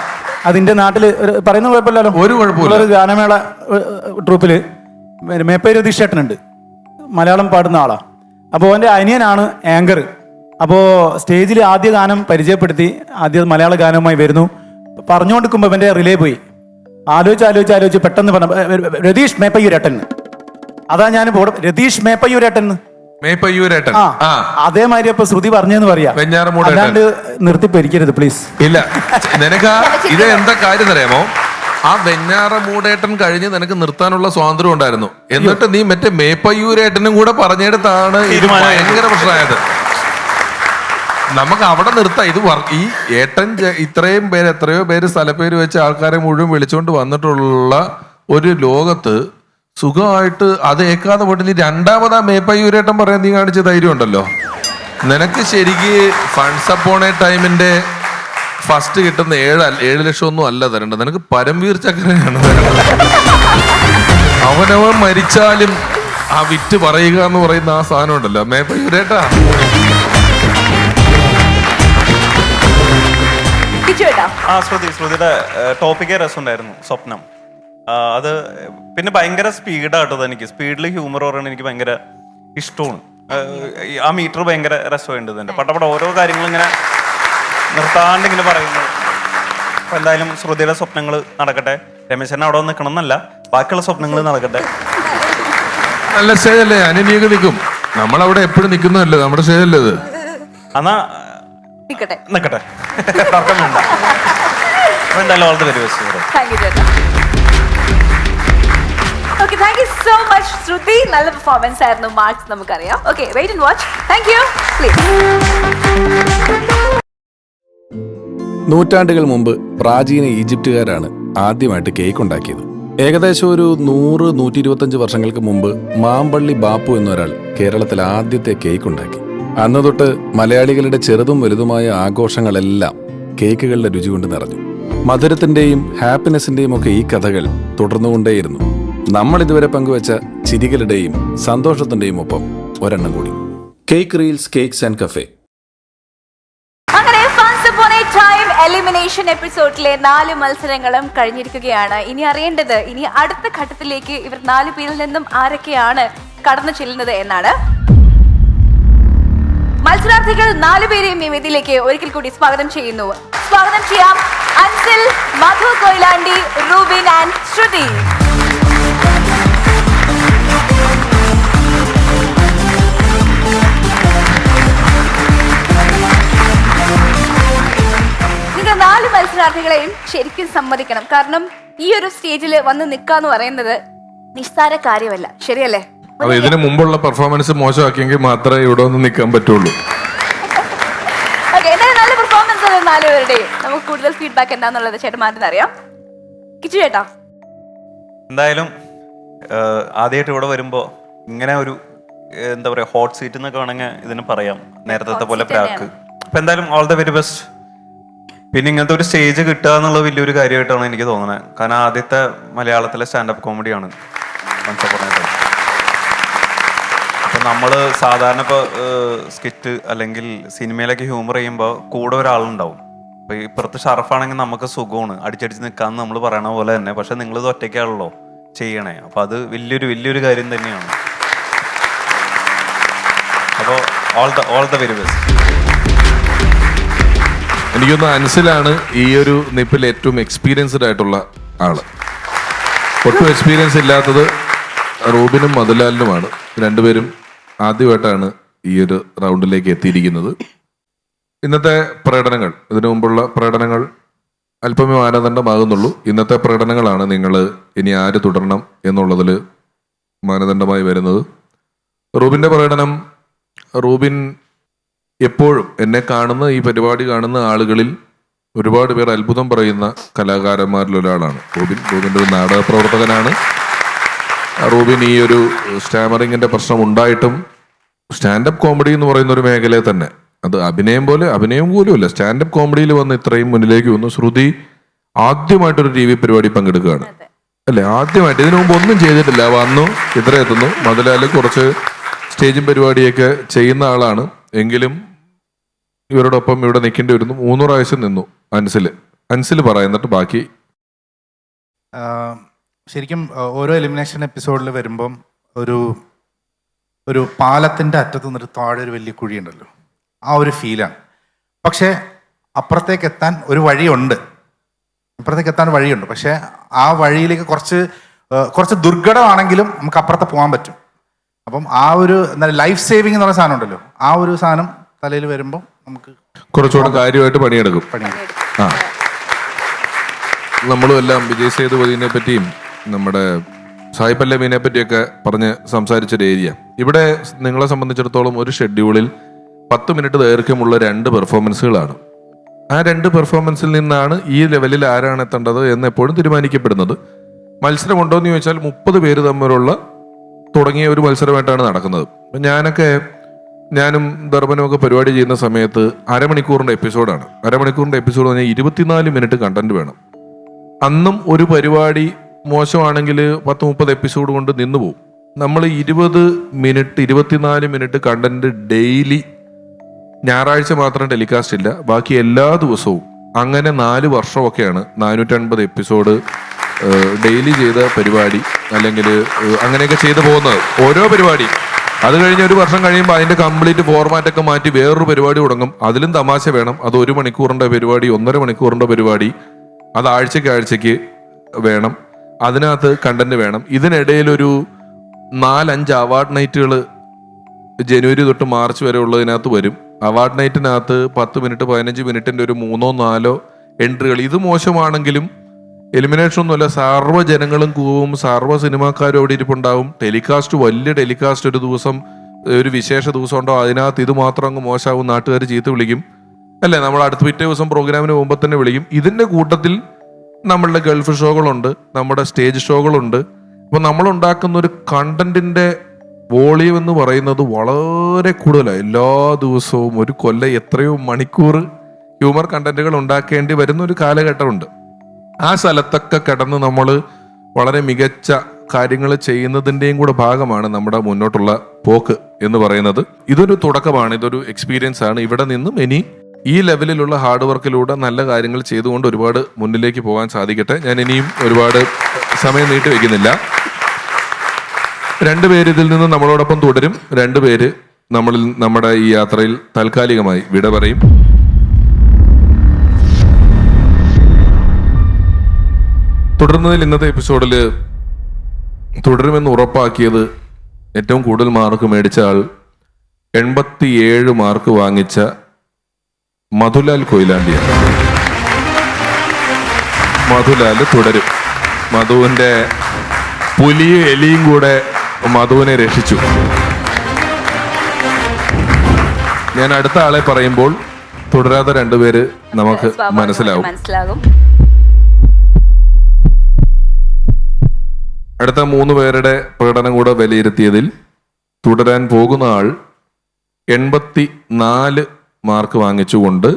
അതിന്റെ നാട്ടില് പറയുന്ന കുഴപ്പമില്ലല്ലോ. ഒരു കുഴപ്പമില്ല. ഒരു ഗാനമേള ട്രൂപ്പില് മേപ്പേര് രതീഷേട്ടനുണ്ട്, മലയാളം പാടുന്ന ആളാ. അപ്പോൾ എൻ്റെ അനിയനാണ് ആങ്കർ. അപ്പോൾ സ്റ്റേജിൽ ആദ്യ ഗാനം പരിചയപ്പെടുത്തി, ആദ്യ മലയാള ഗാനവുമായി വരുന്നു. പറഞ്ഞുകൊണ്ടിരിക്കുമ്പോൾ എൻ്റെ റിലേ പോയി. ആലോചിച്ച് പെട്ടെന്ന് പറഞ്ഞു രതീഷ് മേപ്പയ്യൂരേട്ടൻ. അതാ ഞാൻ രതീഷ് മേപ്പയ്യൂരേട്ടൻ. അതേമാതിരി അപ്പൊ ശ്രുതി പറഞ്ഞെന്ന് പറയാ, അല്ലാണ്ട് നിർത്തി പരിക്കരുത് പ്ലീസ്. ഇല്ല, നിനക്ക് ഇത് എന്താ കാര്യം അറിയാമോ? ആ വെഞ്ഞാറമൂടേട്ടൻ കഴിഞ്ഞ് നിനക്ക് നിർത്താനുള്ള സ്വാതന്ത്ര്യം ഉണ്ടായിരുന്നു. എന്നിട്ട് നീ മറ്റേ മേപ്പയ്യൂരേട്ടനും കൂടെ പറഞ്ഞെടുത്താണ് ഇത് ഭയങ്കര പ്രശ്നമായത്. നമുക്ക് അവിടെ നിർത്താം. ഇത് ഈ ഏട്ടൻ ഇത്രയും പേര്, എത്രയോ പേര് സ്ഥലപ്പേര് വെച്ച് ആൾക്കാരെ മുഴുവൻ വിളിച്ചുകൊണ്ട് വന്നിട്ടുള്ള ഒരു ലോകത്ത് സുഖമായിട്ട് അത് ഏക്കാതെ പോയിട്ട് നീ രണ്ടാമതാ മേപ്പയ്യൂരേട്ടൻ പറയാൻ നീ കാണിച്ച ധൈര്യം ഉണ്ടല്ലോ. നിനക്ക് ശരിക്ക് ഫണ്ട്സ് അപ്പോൺ എ ടൈമിന്റെ ഫസ്റ്റ് കിട്ടുന്ന 7 ലക്ഷം ഒന്നും അല്ല തരേണ്ടത്, നിനക്ക് പരംവീർ ചക്രയാണ് തരേണ്ടത്. അവനവൻ മരിച്ചാലും ആ വിറ്റ് പറയുക എന്ന് പറയുന്ന ആ സാധനം ഉണ്ടല്ലോ മേപ്പയ്യൂരേട്ടാ. ശ്രുതിയുടെ ടോപ്പിക്കേ രസമുണ്ടായിരുന്നു, സ്വപ്നം. അത് പിന്നെ ഭയങ്കര സ്പീഡാട്ടോ. എനിക്ക് സ്പീഡിൽ ഹ്യൂമർ പറയുന്നത് എനിക്ക് ഭയങ്കര ഇഷ്ടമാണ്. ആ മീറ്റർ ഭയങ്കര രസമുണ്ട്. ഇതിന്റെ പട്ടപ്പട ഓരോ കാര്യങ്ങളും ഇങ്ങനെ നിർത്താണ്ട് ഇങ്ങനെ പറയുന്നു. അപ്പൊ എന്തായാലും ശ്രുതിയുടെ സ്വപ്നങ്ങൾ നടക്കട്ടെ. രമേശൻ അവിടെ നിൽക്കണം എന്നല്ല, ബാക്കിയുള്ള സ്വപ്നങ്ങൾ നടക്കട്ടെ. നല്ല സ്റ്റേജ് അല്ലേ, അനിയനിയൊക്കെ നിൽക്കും. നമ്മളവിടെ എപ്പോഴും നിൽക്കുന്നതല്ലേ, നമ്മുടെ സ്റ്റേജ് അല്ലേ ഇത്. എന്നാ നിക്കട്ടെ, തർക്കം വേണ്ട. അപ്പൊ എന്തായാലും all the very best. Okay, thank you so much, Shruti. നല്ല പെർഫോമൻസ് ആയിരുന്നു. മാർക്സ് നമുക്കറിയാം. Okay, wait and watch. Thank you. Please. നൂറ്റാണ്ടുകൾ മുമ്പ് പ്രാചീന ഈജിപ്തുകാരാണ് ആദ്യമായിട്ട് കേക്ക് ഉണ്ടാക്കിയത്. ഏകദേശം ഒരു 100-125 വർഷങ്ങൾക്ക് മുമ്പ് മാമ്പള്ളി ബാപ്പു എന്നൊരാൾ കേരളത്തിൽ ആദ്യത്തെ കേക്ക് ഉണ്ടാക്കി. അന്ന് തൊട്ട് മലയാളികളുടെ ചെറുതും വലുതുമായ ആഘോഷങ്ങളെല്ലാം കേക്കുകളുടെ രുചി കൊണ്ട് നിറഞ്ഞു. മധുരത്തിന്റെയും ഹാപ്പിനെസിന്റെയും ഒക്കെ ഈ കഥകൾ തുടർന്നുകൊണ്ടേയിരുന്നു. നമ്മൾ ഇതുവരെ പങ്കുവച്ച ചിരികളുടെയും സന്തോഷത്തിന്റെയും ഒപ്പം ഒരെണ്ണം കൂടി. Cake reels cakes and cafe. അങ്ങനെ എലിമിനേഷൻ എപ്പിസോഡിലെ 4 മത്സരങ്ങളും കഴിഞ്ഞിരിക്കുകയാണ്. ഇനി അറിയേണ്ടത് ഇനി അടുത്ത ഘട്ടത്തിലേക്ക് ഇവർ 4 പേരിൽ നിന്നും ആരൊക്കെയാണ് കടന്നു ചെല്ലുന്നത് എന്നാണ്. മത്സരാർത്ഥികൾ 4 പേരെയും ഈ വേദിയിലേക്ക് ഒരിക്കൽ കൂടി സ്വാഗതം ചെയ്യുന്നു. സ്വാഗതം ചെയ്യാം അൻസിൽ, മധു കൊയിലാണ്ടി, റൂബിൻ ആൻഡ് ശ്രുതി. നിങ്ങൾ 4 മത്സരാർത്ഥികളെയും ശരിക്കും സമ്മതിക്കണം. കാരണം ഈ ഒരു സ്റ്റേജിൽ വന്ന് നിൽക്കാന്ന് പറയുന്നത് നിസ്സാര കാര്യമല്ല, ശരിയല്ലേ? അപ്പൊ ഇതിനു മുമ്പുള്ള പെർഫോമൻസ് മോശമാക്കിയെങ്കിൽ മാത്രമേ ഇവിടെ ഒന്ന് നിൽക്കാൻ പറ്റുള്ളൂ. നല്ല പെർഫോമൻസ് ആണ് 4 പേരുടെയും. നമുക്ക് കൂടുതൽ ഫീഡ്ബാക്ക് എന്താന്നുള്ളത് ചേട്ടന്മാരെന്ന് അറിയാം. കിച്ചു ചേട്ടാ, എന്തായാലും ആദ്യമായിട്ട് ഇവിടെ വരുമ്പോ ഇങ്ങനെ ഒരു എന്താ പറയാ ഹോട്ട് സീറ്റ് എന്നൊക്കെ വേണമെങ്കിൽ ഇതിന് പറയാം, നേരത്തെ പോലെ പ്രാക്ക്. അപ്പൊ എന്തായാലും ഓൾ ദ വെരി ബെസ്റ്റ്. പിന്നെ ഇങ്ങനത്തെ ഒരു സ്റ്റേജ് കിട്ടുക എന്നുള്ളത് വലിയൊരു കാര്യമായിട്ടാണ് എനിക്ക് തോന്നുന്നത്. കാരണം ആദ്യത്തെ മലയാളത്തിലെ സ്റ്റാൻഡപ്പ് കോമഡിയാണ് അപ്പൊ നമ്മള് സാധാരണ ഇപ്പൊ സ്കിറ്റ് അല്ലെങ്കിൽ സിനിമയിലൊക്കെ ഹ്യൂമർ ചെയ്യുമ്പോൾ കൂടെ ഒരാളുണ്ടാവും. അപ്പൊ ഇപ്പുറത്ത് ഷറഫാണെങ്കിൽ നമുക്ക് സുഖമാണ്, അടിച്ചടിച്ച് നിൽക്കാന്ന് നമ്മൾ പറയണ പോലെ തന്നെ. പക്ഷെ നിങ്ങളിത് ഒറ്റയ്ക്കാണല്ലോ ചെയ്യണേ. അപ്പൊ അത് വലിയൊരു കാര്യം തന്നെയാണ്. അപ്പോൾ ഓൾ ദ വെരി ബെസ്റ്റ്. എനിക്കൊന്ന് അൻസിലാണ് ഈ ഒരു നിപ്പിൽ ഏറ്റവും എക്സ്പീരിയൻസ്ഡ് ആയിട്ടുള്ള ആള്. ഒട്ടും എക്സ്പീരിയൻസ് ഇല്ലാത്തത് റൂബിനും മധുലാലിനുമാണ്. രണ്ടുപേരും ആദ്യമായിട്ടാണ് ഈ ഒരു റൗണ്ടിലേക്ക് എത്തിയിരിക്കുന്നത്. ഇന്നത്തെ പ്രകടനങ്ങൾ, ഇതിനു മുമ്പുള്ള പ്രകടനങ്ങൾ അല്പമേ മാനദണ്ഡമാകുന്നുള്ളൂ. ഇന്നത്തെ പ്രകടനങ്ങളാണ് നിങ്ങൾ ഇനി ആര് തുടരണം എന്നുള്ളതിൽ മാനദണ്ഡമായി വരുന്നത്. റൂബിൻ്റെ പ്രകടനം, റൂബിൻ എപ്പോഴും എന്നെ കാണുന്ന ഈ പരിപാടി കാണുന്ന ആളുകളിൽ ഒരുപാട് പേർ അത്ഭുതം പറയുന്ന കലാകാരന്മാരിലൊരാളാണ് റൂബിൻ. റൂബിൻ്റെ ഒരു നാടക പ്രവർത്തകനാണ്. റൂബിൻ ഈ ഒരു സ്റ്റാമറിങ്ങിൻ്റെ പ്രശ്നം ഉണ്ടായിട്ടും സ്റ്റാൻഡപ്പ് കോമഡി എന്ന് പറയുന്ന ഒരു മേഖലയെ തന്നെ, അത് അഭിനയം പോലുമല്ല, സ്റ്റാൻഡപ്പ് കോമഡിയിൽ വന്ന് ഇത്രയും മുന്നിലേക്ക് വന്നു. ശ്രുതി ആദ്യമായിട്ടൊരു TV പരിപാടി പങ്കെടുക്കുകയാണ് അല്ലേ? ആദ്യമായിട്ട്, ഇതിനു മുമ്പ് ഒന്നും ചെയ്തിട്ടില്ല, വന്നു ഇത്ര എത്തുന്നു. മധുലാല് കുറച്ച് സ്റ്റേജും പരിപാടിയൊക്കെ ചെയ്യുന്ന ആളാണ്. എങ്കിലും ഇവരോടൊപ്പം ഇവിടെ നിൽക്കേണ്ടി വരുന്നു. 3 പ്രാവശ്യം നിന്നു. അൻസിൽ പറയുന്നിട്ട് ബാക്കി. ശരിക്കും ഓരോ എലിമിനേഷൻ എപ്പിസോഡിൽ വരുമ്പം ഒരു പാലത്തിൻ്റെ അറ്റത്ത് നിന്നൊരു താഴെ ഒരു വലിയ കുഴിയുണ്ടല്ലോ, ആ ഒരു ഫീലാണ്. പക്ഷേ അപ്പുറത്തേക്ക് എത്താൻ വഴിയുണ്ട്. പക്ഷേ ആ വഴിയിലേക്ക് കുറച്ച് ദുർഘടമാണെങ്കിലും നമുക്ക് അപ്പുറത്ത് പോകാൻ പറ്റും. അപ്പം ആ ഒരു ലൈഫ് സേവിങ് എന്ന് പറയുന്ന സാധനം ഉണ്ടല്ലോ, ആ ഒരു സാധനം തലയിൽ വരുമ്പോൾ നമുക്ക് കുറച്ചുകൂടെ കാര്യമായിട്ട് പണിയെടുക്കും. നമ്മളും എല്ലാം വിജയ് സേതുപതിനെ പറ്റിയും നമ്മുടെ സായി പല്ലവിനെ പറ്റിയൊക്കെ പറഞ്ഞ് സംസാരിച്ചൊരു ഏരിയ. ഇവിടെ നിങ്ങളെ സംബന്ധിച്ചിടത്തോളം ഒരു ഷെഡ്യൂളിൽ 10 മിനിറ്റ് ദൈർഘ്യമുള്ള 2 പെർഫോമൻസുകളാണ്. ആ 2 പെർഫോമൻസിൽ നിന്നാണ് ഈ ലെവലിൽ ആരാണ് എത്തേണ്ടത് എന്ന് എപ്പോഴും തീരുമാനിക്കപ്പെടുന്നത്. മത്സരമുണ്ടോ എന്ന് ചോദിച്ചാൽ 30 പേര് തമ്മിലുള്ള തുടങ്ങിയ ഒരു മത്സരമായിട്ടാണ് നടക്കുന്നത്. ഞാനും ദർബനും ഒക്കെ പരിപാടി ചെയ്യുന്ന സമയത്ത് അരമണിക്കൂറിൻ്റെ എപ്പിസോഡാണ്. അരമണിക്കൂറിൻ്റെ എപ്പിസോഡ് പറഞ്ഞാൽ 24 മിനിറ്റ് കണ്ടന്റ് വേണം. അന്നും ഒരു പരിപാടി മോശമാണെങ്കിൽ 10-30 എപ്പിസോഡ് കൊണ്ട് നിന്നു പോകും. നമ്മൾ 24 മിനിറ്റ് കണ്ടന്റ് ഡെയിലി, ഞായറാഴ്ച മാത്രം ടെലികാസ്റ്റ് ഇല്ല, ബാക്കി എല്ലാ ദിവസവും. അങ്ങനെ 4 വർഷമൊക്കെയാണ് 450 എപ്പിസോഡ് ഡെയിലി ചെയ്ത പരിപാടി, അല്ലെങ്കിൽ അങ്ങനെയൊക്കെ ചെയ്തു പോകുന്നത് ഓരോ പരിപാടി. അത് കഴിഞ്ഞ് 1 വർഷം കഴിയുമ്പോൾ അതിന്റെ കംപ്ലീറ്റ് ഫോർമാറ്റൊക്കെ മാറ്റി വേറൊരു പരിപാടി തുടങ്ങും. അതിലും തമാശ വേണം. അത് 1 മണിക്കൂറിന്റെ പരിപാടി, 1.5 മണിക്കൂറിന്റെ പരിപാടി, അത് ആഴ്ചക്ക് വേണം. അതിനകത്ത് കണ്ടന്റ് വേണം. ഇതിനിടയിൽ ഒരു 4-5 അവാർഡ് നൈറ്റുകൾ ജനുവരി തൊട്ട് മാർച്ച് വരെ ഉള്ളതിനകത്ത് വരും. അവാർഡ് നൈറ്റിനകത്ത് 10 മിനിറ്റ് 15 മിനിറ്റിന്റെ ഒരു 3-4 എൻട്രികൾ. ഇത് മോശമാണെങ്കിലും എലിമിനേഷൻ ഒന്നുമല്ല, സർവ്വ ജനങ്ങളും കൂവും, സർവ്വ സിനിമാക്കാരും അവിടെ ഇരിപ്പുണ്ടാവും. ടെലികാസ്റ്റ്, വലിയ ടെലികാസ്റ്റ് ഒരു ദിവസം, ഒരു വിശേഷ ദിവസം ഉണ്ടോ, അതിനകത്ത് ഇത് മാത്രം അങ്ങ് മോശമാവും, നാട്ടുകാർ ചീത്ത വിളിക്കും അല്ലേ? നമ്മൾ അടുത്ത പിറ്റേ ദിവസം പ്രോഗ്രാമിന് പോകുമ്പോൾ തന്നെ വിളിക്കും. ഇതിന്റെ കൂട്ടത്തിൽ നമ്മളുടെ ഗൾഫ് ഷോകളുണ്ട്, നമ്മുടെ സ്റ്റേജ് ഷോകളുണ്ട്. അപ്പൊ നമ്മൾ ഉണ്ടാക്കുന്ന ഒരു കണ്ടന്റിന്റെ വോളിയം എന്ന് പറയുന്നത് വളരെ കൂടുതലാണ്. എല്ലാ ദിവസവും ഒരു കൊല്ലം എത്രയോ മണിക്കൂർ ഹ്യൂമർ കണ്ടന്റുകൾ ഉണ്ടാക്കേണ്ടി വരുന്ന ഒരു കാലഘട്ടമുണ്ട്. ആ സ്ഥലത്തൊക്കെ കിടന്ന് നമ്മൾ വളരെ മികച്ച കാര്യങ്ങൾ ചെയ്യുന്നതിൻ്റെയും കൂടെ ഭാഗമാണ് നമ്മുടെ മുന്നോട്ടുള്ള പോക്ക് എന്ന് പറയുന്നത്. ഇതൊരു തുടക്കമാണ്, ഇതൊരു എക്സ്പീരിയൻസ് ആണ്. ഇവിടെ നിന്നും ഇനി ഈ ലെവലിലുള്ള ഹാർഡ് വർക്കിലൂടെ നല്ല കാര്യങ്ങൾ ചെയ്തുകൊണ്ട് ഒരുപാട് മുന്നിലേക്ക് പോകാൻ സാധിക്കട്ടെ. ഞാൻ ഇനിയും ഒരുപാട് സമയം നീട്ടി വെക്കുന്നില്ല. രണ്ടുപേര് ഇതിൽ നിന്ന് നമ്മളോടൊപ്പം തുടരും, രണ്ടുപേര് നമ്മുടെ ഈ യാത്രയിൽ താൽക്കാലികമായി വിട പറയും. തുടർന്നതിൽ ഇന്നത്തെ എപ്പിസോഡിൽ തുടരുമെന്ന് ഉറപ്പാക്കിയത് ഏറ്റവും കൂടുതൽ മാർക്ക് മേടിച്ച ആൾ 87 മാർക്ക് വാങ്ങിച്ച മധുലാൽ കൊയിലാണ്ടിയാണ്. മധുലാൽ തുടരും. മധുവിന്റെ പുലിയും എലിയും കൂടെ മധുവിനെ രക്ഷിച്ചു. ഞാൻ അടുത്ത ആളെ പറയുമ്പോൾ തുടരാത്ത രണ്ടുപേര് നമുക്ക് മനസ്സിലാവും. അടുത്ത 3 പേരുടെ പ്രകടനം കൂടെ വിലയിരുത്തിയതിൽ തുടരാൻ പോകുന്ന ആൾ 84 മാർക്ക് വാങ്ങിച്ചുകൊണ്ട്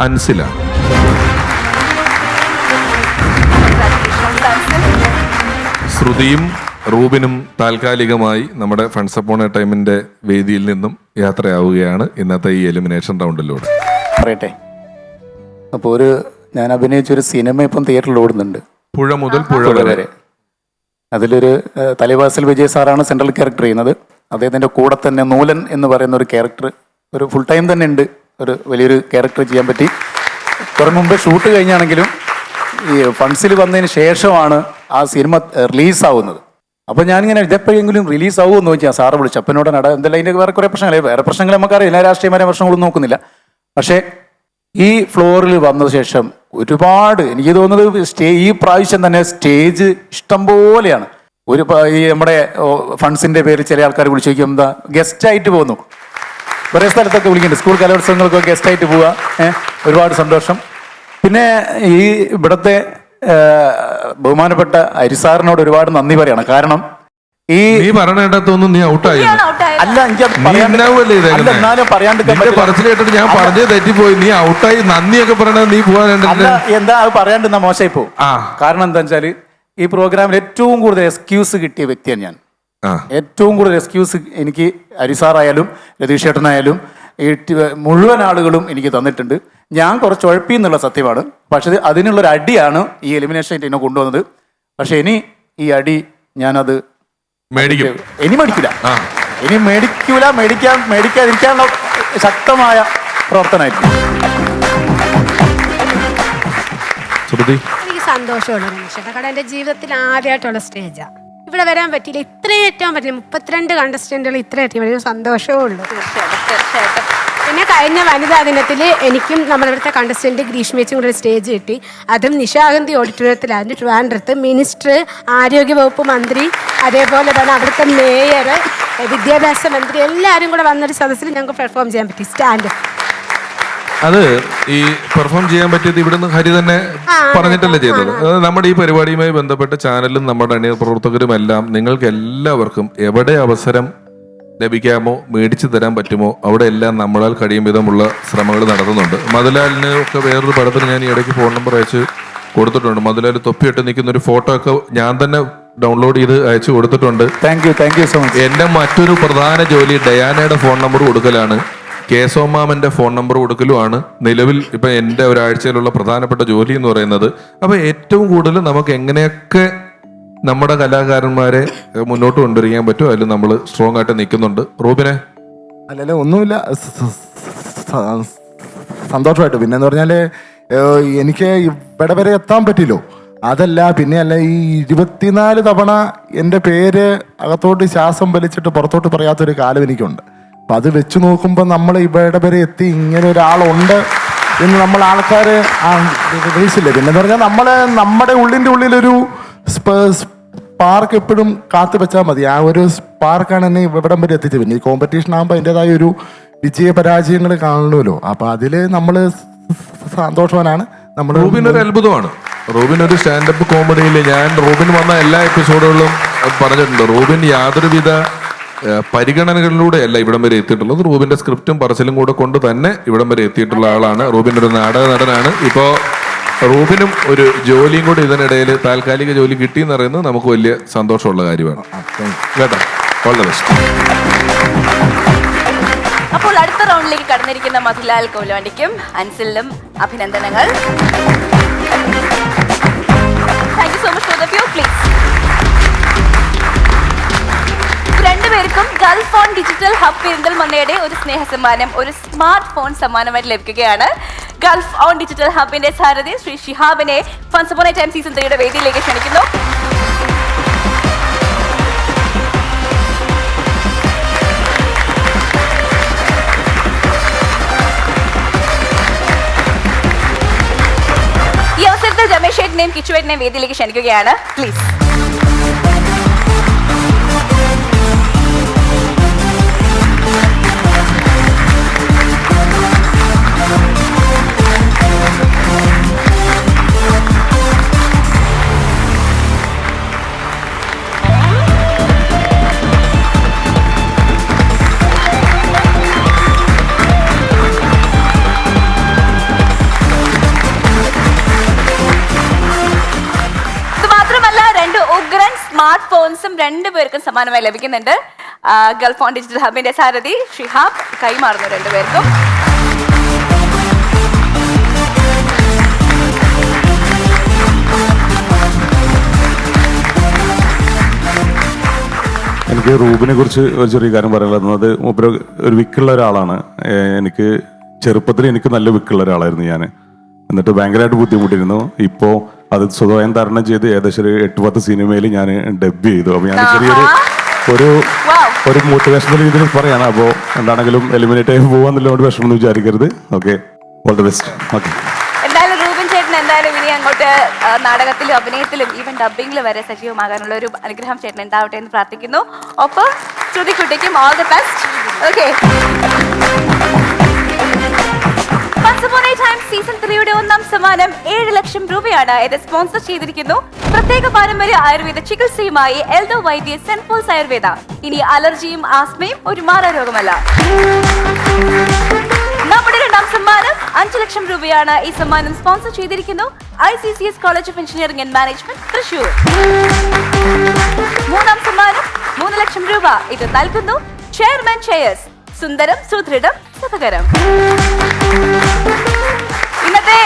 അൻസിലാണ്. ശ്രുതിയും റൂബിനും താൽക്കാലികമായി നമ്മുടെ ഫണ്ട്സ് അപ്പോൺ എ ടൈമിന്റെ വേദിയിൽ നിന്നും യാത്രയാവുകയാണ് ഇന്നത്തെ ഈ എലിമിനേഷൻ റൗണ്ടിലൂടെ. പറയട്ടെ, അപ്പോൾ ഞാൻ അഭിനയിച്ചൊരു സിനിമ ഇപ്പം തിയേറ്ററിൽ ഓടുന്നുണ്ട്, പുഴ മുതൽ പുഴ വരെ. അതിലൊരു തലവാസൽ വിജയ് സാറാണ് സെൻട്രൽ ക്യാരക്ടർ ചെയ്യുന്നത്. അദ്ദേഹത്തിൻ്റെ കൂടെ തന്നെ നൂലൻ എന്ന് പറയുന്ന ഒരു ക്യാരക്ടർ ഒരു ഫുൾ ടൈം തന്നെ ഉണ്ട്. ഒരു വലിയൊരു ക്യാരക്ടർ ചെയ്യാൻ പറ്റി. കുറേ മുമ്പേ ഷൂട്ട് കഴിഞ്ഞാണെങ്കിലും ഈ ഫണ്ട്സിൽ വന്നതിന് ശേഷമാണ് ആ സിനിമ റിലീസാവുന്നത്. അപ്പോൾ ഞാനിങ്ങനെ ഇതെപ്പോഴെങ്കിലും റിലീസാവുമെന്ന് ചോദിച്ചാൽ സാറ് വിളിച്ചു. അപ്പനോട് എന്തായാലും അതിൻ്റെ വേറെ കുറേ പ്രശ്നങ്ങൾ, വേറെ പ്രശ്നങ്ങൾ നമുക്കറിയാം, എല്ലാ രാഷ്ട്രീയമായ പ്രശ്നങ്ങളൊന്നും നോക്കുന്നില്ല. പക്ഷേ ഈ ഫ്ലോറിൽ വന്ന ശേഷം ഒരുപാട് എനിക്ക് തോന്നുന്നത് ഈ പ്രാവശ്യം തന്നെ സ്റ്റേജ് ഇഷ്ടം പോലെയാണ്. ഈ നമ്മുടെ ഫണ്ട്സിന്റെ പേര് ചില ആൾക്കാർ വിളിച്ചു ചോദിക്കും, എന്താ ഗസ്റ്റായിട്ട് പോകുന്നു. കുറേ സ്ഥലത്തൊക്കെ വിളിക്കുന്നുണ്ട്, സ്കൂൾ കലോത്സവങ്ങൾക്കൊക്കെ ഗസ്റ്റായിട്ട് പോവുക. ഒരുപാട് സന്തോഷം. പിന്നെ ഈ ഇവിടുത്തെ ബഹുമാനപ്പെട്ട ഹരിസാറിനോട് ഒരുപാട് നന്ദി പറയണം. കാരണം നീ പറയണേണ്ടതൊന്നും നീ ഔട്ടായി. അല്ല, എന്നാലും പറയാണ്ടിരിക്കാൻ പറച്ചിലേട്ടിട്ട് ഞാൻ പറഞ്ഞത് തെറ്റിപ്പോയി. നീ ഔട്ടായി നന്ദിയൊക്കെ പറയണത് നീ പോകാൻ എന്താ പറയാണ്ടിരുന്ന മോശമായി പോകും. കാരണം എന്താ വെച്ചാല് ഈ പ്രോഗ്രാമിൽ ഏറ്റവും കൂടുതൽ എക്സ്ക്യൂസ് കിട്ടിയ വ്യക്തിയാണ് ഞാൻ. ഏറ്റവും കൂടുതൽ എക്സ്ക്യൂസ് എനിക്ക് ഹരിസാറായാലും രതീഷ് ചേട്ടനായാലും മുഴുവൻ ആളുകളും എനിക്ക് തന്നിട്ടുണ്ട്. ഞാൻ കുറച്ച് ഉഴപ്പി എന്നുള്ള സത്യമാണ്. പക്ഷെ അതിനുള്ളൊരു അടിയാണ് ഈ എലിമിനേഷൻ എന്നെ കൊണ്ടുവന്നത്. പക്ഷെ ഇനി ഈ അടി ഞാനത് ഇനി മേടിക്കില്ല. ഇനി മേടിക്കാതിരിക്കാനുള്ള ശക്തമായ പ്രവർത്തനമായിരിക്കും. എനിക്ക് സന്തോഷമുള്ള നിമിഷം, കാരണം എൻ്റെ ജീവിതത്തിൽ ആദ്യമായിട്ടുള്ള സ്റ്റേജാണ്. ഇവിടെ വരാൻ പറ്റിയില്ല, ഇത്രയും എത്താൻ പറ്റില്ല. 32 കണ്ടസ്റ്റന്റുകൾ ഇത്ര എത്തിയ വലിയ സന്തോഷമേ ഉള്ളൂ. പിന്നെ കഴിഞ്ഞ വനിതാ ദിനത്തിൽ എനിക്കും നമ്മളിവിടുത്തെ കണ്ടസ്റ്റന്റ് ഗ്രീഷ്മേച്ചും കൂടെ സ്റ്റേജ് കിട്ടി. അതും നിശാഗന്ധി ഓഡിറ്റോറിയത്തിലായിരുന്നു, ട്രിവാൻഡ്രത്ത്. മിനിസ്റ്റർ, ആരോഗ്യവകുപ്പ് മന്ത്രി, അതേപോലെ തന്നെ അവിടുത്തെ മേയർ, വിദ്യാഭ്യാസ മന്ത്രി എല്ലാവരും കൂടെ വന്നൊരു സദസ്സിൽ ഞങ്ങൾക്ക് പെർഫോം ചെയ്യാൻ പറ്റി. സ്റ്റാൻഡ് അത് ഈ പെർഫോം ചെയ്യാൻ പറ്റിയത് ഇവിടുന്ന് ഹരി തന്നെ പറഞ്ഞിട്ടല്ലേ ചെയ്തത്. നമ്മുടെ ഈ പരിപാടിയുമായി ബന്ധപ്പെട്ട ചാനലും നമ്മുടെ അണിയർ പ്രവർത്തകരും എല്ലാം നിങ്ങൾക്ക് എല്ലാവർക്കും എവിടെ അവസരം ലഭിക്കാമോ മേടിച്ചു തരാൻ പറ്റുമോ അവിടെ എല്ലാം നമ്മളാൽ കഴിയും വിധമുള്ള ശ്രമങ്ങൾ നടത്തുന്നുണ്ട്. മധുലാലിന് ഒക്കെ വേറൊരു പടത്തിന് ഞാൻ ഈ ഇടയ്ക്ക് ഫോൺ നമ്പർ അയച്ച് കൊടുത്തിട്ടുണ്ട്. മധുലാൽ തൊപ്പിയിട്ട് നിൽക്കുന്ന ഒരു ഫോട്ടോ ഒക്കെ ഞാൻ തന്നെ ഡൗൺലോഡ് ചെയ്ത് അയച്ചു കൊടുത്തിട്ടുണ്ട്. Thank you so much. എന്റെ മറ്റൊരു പ്രധാന ജോലി ഡയാനയുടെ ഫോൺ നമ്പർ കൊടുക്കലാണ്, കേശവമാമന്റെ ഫോൺ നമ്പർ കൊടുക്കലുമാണ് നിലവിൽ ഇപ്പൊ എന്റെ ഒരാഴ്ചയിലുള്ള പ്രധാനപ്പെട്ട ജോലി എന്ന് പറയുന്നത്. അപ്പൊ ഏറ്റവും കൂടുതൽ നമുക്ക് എങ്ങനെയൊക്കെ നമ്മുടെ കലാകാരന്മാരെ മുന്നോട്ട് കൊണ്ടുവരിക്കാൻ പറ്റും അതിൽ നമ്മൾ സ്ട്രോങ് ആയിട്ട് നിൽക്കുന്നുണ്ട്. റൂബിനെ? അല്ലല്ലോ, ഒന്നുമില്ല, സന്തോഷമായിട്ട്. പിന്നെന്ന് പറഞ്ഞാല് എനിക്ക് ഇവിടെ വരെ എത്താൻ പറ്റില്ലോ, അതല്ല പിന്നെ അല്ല ഈ 24 തവണ എൻ്റെ പേര് അകത്തോട്ട് ശ്വാസം വലിച്ചിട്ട് പുറത്തോട്ട് പറയാത്തൊരു കാലം എനിക്കുണ്ട്. അപ്പം അത് വെച്ച് നോക്കുമ്പോൾ നമ്മൾ ഇവിടെ വരെ എത്തി ഇങ്ങനെ ഒരാളുണ്ട് എന്ന് നമ്മൾ ആൾക്കാർ പ്രതീക്ഷിച്ചില്ല. പിന്നെന്ന് പറഞ്ഞാൽ നമ്മുടെ ഉള്ളിലൊരു സ്പാർക്ക് എപ്പോഴും കാത്തു വെച്ചാൽ മതി. ആ ഒരു സ്പാർക്കാണ് എന്നെ ഇവിടം വരെ എത്തിച്ചത്. പിന്നെ ഈ കോമ്പറ്റീഷൻ ആകുമ്പോൾ അതിൻ്റെതായ ഒരു വിജയപരാജയങ്ങൾ കാണണമല്ലോ. അപ്പം അതിൽ നമ്മൾ സന്തോഷവാനാണ്. നമ്മൾ റൂബിൻ ഒരു അത്ഭുതമാണ്. റൂബിൻ ഒരു സ്റ്റാൻഡപ്പ് കോമഡിയിൽ ഞാൻ റൂബിൻ വന്ന എല്ലാ എപ്പിസോഡുകളിലും പറഞ്ഞിട്ടുണ്ട്, റൂബിൻ യാതൊരുവിധ പരിഗണനകളിലൂടെയല്ല ഇവിടം വരെ എത്തിയിട്ടുള്ളത്. റൂബിന്റെ സ്ക്രിപ്റ്റും പറച്ചിലും കൂടെ കൊണ്ട് തന്നെ ഇവിടം വരെ എത്തിയിട്ടുള്ള ആളാണ്. റൂബിൻ ഒരു നാടക നടനാണ്. ഇപ്പോൾ റൂബിനും ഒരു ജോലിയും കൂടി ഇതിനിടയിൽ താൽക്കാലിക ജോലി കിട്ടിയെന്ന് പറയുന്നത് നമുക്ക് വലിയ സന്തോഷമുള്ള കാര്യമാണ് കേട്ടോ. All the best. അപ്പോൾ അടുത്ത റൗണ്ടിലേക്ക് കടന്നിരിക്കുന്ന മധുലാൽ കൊയിലാണ്ടിക്കും അൻസിലിനും അഭിനന്ദനങ്ങൾ. Thank you so much for the view. Please രണ്ടുപേർക്കും ഗൾഫ് ഓൺ ഡിജിറ്റൽ ഹബ് പെരിന്തൽമണ്ണയുടെ ഒരു സ്നേഹ സമ്മാനം, ഒരു സ്മാർട്ട് ഫോൺ സമ്മാനമായിട്ട് ലഭിക്കുകയാണ്. ഗൾഫ് ഓൺ ഡിജിറ്റൽ ഹബിന്റെ സാരഥി ശ്രീ ഷിഹാബിനെ once upon a time season 3 വേദിയിലേക്ക് ക്ഷണിക്കുന്നു. ഈ അവസരത്തിൽ രമേശ് ചേട്ടനെയും കിച്ചുവേട്ടനെയും വേദിയിലേക്ക് ക്ഷണിക്കുകയാണ്. പ്ലീസ്. സ്മാർട്ട് ഫോൺസും രണ്ടുപേർക്കും സമ്മാനമായി ലഭിക്കുന്നുണ്ട്. ഗൾഫ് ഓൺ ഡിജിറ്റൽ ഹബിന്റെ സാരഥി ഷിഹാബ് കൈമാറുന്നു രണ്ടുപേർക്കും. എനിക്ക് റൂബിനെ കുറിച്ച് ഒരു ചെറിയ കാര്യം പറയാനുള്ളത്, മൂപ്പര് ഒരു വിക്കുള്ള ഒരാളാണ്. എനിക്ക് ചെറുപ്പത്തിൽ എനിക്ക് നല്ല വിക്കുള്ള ഒരാളായിരുന്നു ഞാൻ. എന്നിട്ട് ഭയങ്കരമായിട്ട് ബുദ്ധിമുട്ടിയിരുന്നു. ഇപ്പോൾ അത് സ്വയം തരണം ചെയ്ത് ഏകദേശം ഒരു 8-10 സിനിമയിൽ ഞാൻ ഡബ് ചെയ്തു. അപ്പോൾ ഞാൻ ചെറിയൊരു ഒരു മോട്ടിവേഷണൽ രീതിയിൽ പറയാണ്. അപ്പോൾ എന്താണെങ്കിലും എലിമിനേറ്റ് ആയി പോകാന്നുള്ളതുകൊണ്ട് വിഷമം വിചാരിക്കരുത്. Okay, all the best. Okay, എന്തായാലും റൂബിൻ ചേട്ടൻ എന്തായാലും ഇനി അങ്ങോട്ട് നാടകത്തിലും അഭിനയത്തിലും ഈവൻ ഡബിംഗിലും വരെ സജീവമാകാനുള്ള ഒരു അനുഗ്രഹം ചേട്ടൻ ഉണ്ടാവട്ടെ എന്ന് പ്രാർത്ഥിക്കുന്നു. ഒപ്പം ശ്രുതിക്കുട്ടിക്കും all the best. Okay, season 3യുടെ ഒന്നാം സമ്മാനം 7 ലക്ഷം രൂപയാണ്. ഇത് സ്പോൺസർ ചെയ്തിരിക്കുന്നു പ്രത്യേക പാരമ്പര്യ ആയുർവേദ ചികിത്സയുമായി എൽദോ വൈദ്യ സെന്റ് പോൾസ് ആയുർവേദ. ഇനി അലർജിയും ആസ്മയും ഒരു മാറാരോഗമല്ല. നമ്മുടെ രണ്ടാം സമ്മാനം 5 ലക്ഷം രൂപയാണ്. ഈ സമ്മാനം സ്പോൺസർ ചെയ്തിരിക്കുന്നു ICCS college of engineering and management Thrissur. മൂന്നാം സമ്മാനം 3 ലക്ഷം രൂപ. ഇത് നൽകുന്നു ചെയർമാൻ ചെയേഴ്സ്, സുന്ദരം സുദൃഢം സുഖകരം. ഇന്നത്തെ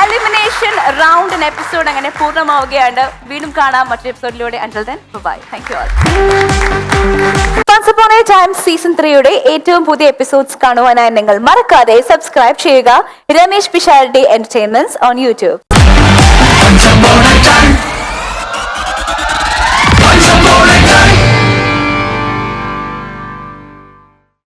എലിമിനേഷൻ റൗണ്ട് എപ്പിസോഡ് അങ്ങനെ പൂർണ്ണമാവുകയാണ്. വീണ്ടും കാണാം മറ്റൊരു എപ്പിസോഡിലൂടെ. Until then, bye. Thank you all. Once upon a time season 3യുടെ ഏറ്റവും പുതിയ എപ്പിസോഡ്സ് കാണുവാനായി നിങ്ങൾ മറക്കാതെ സബ്സ്ക്രൈബ് ചെയ്യുക Ramesh Pisharody entertainments on YouTube. Once upon a time.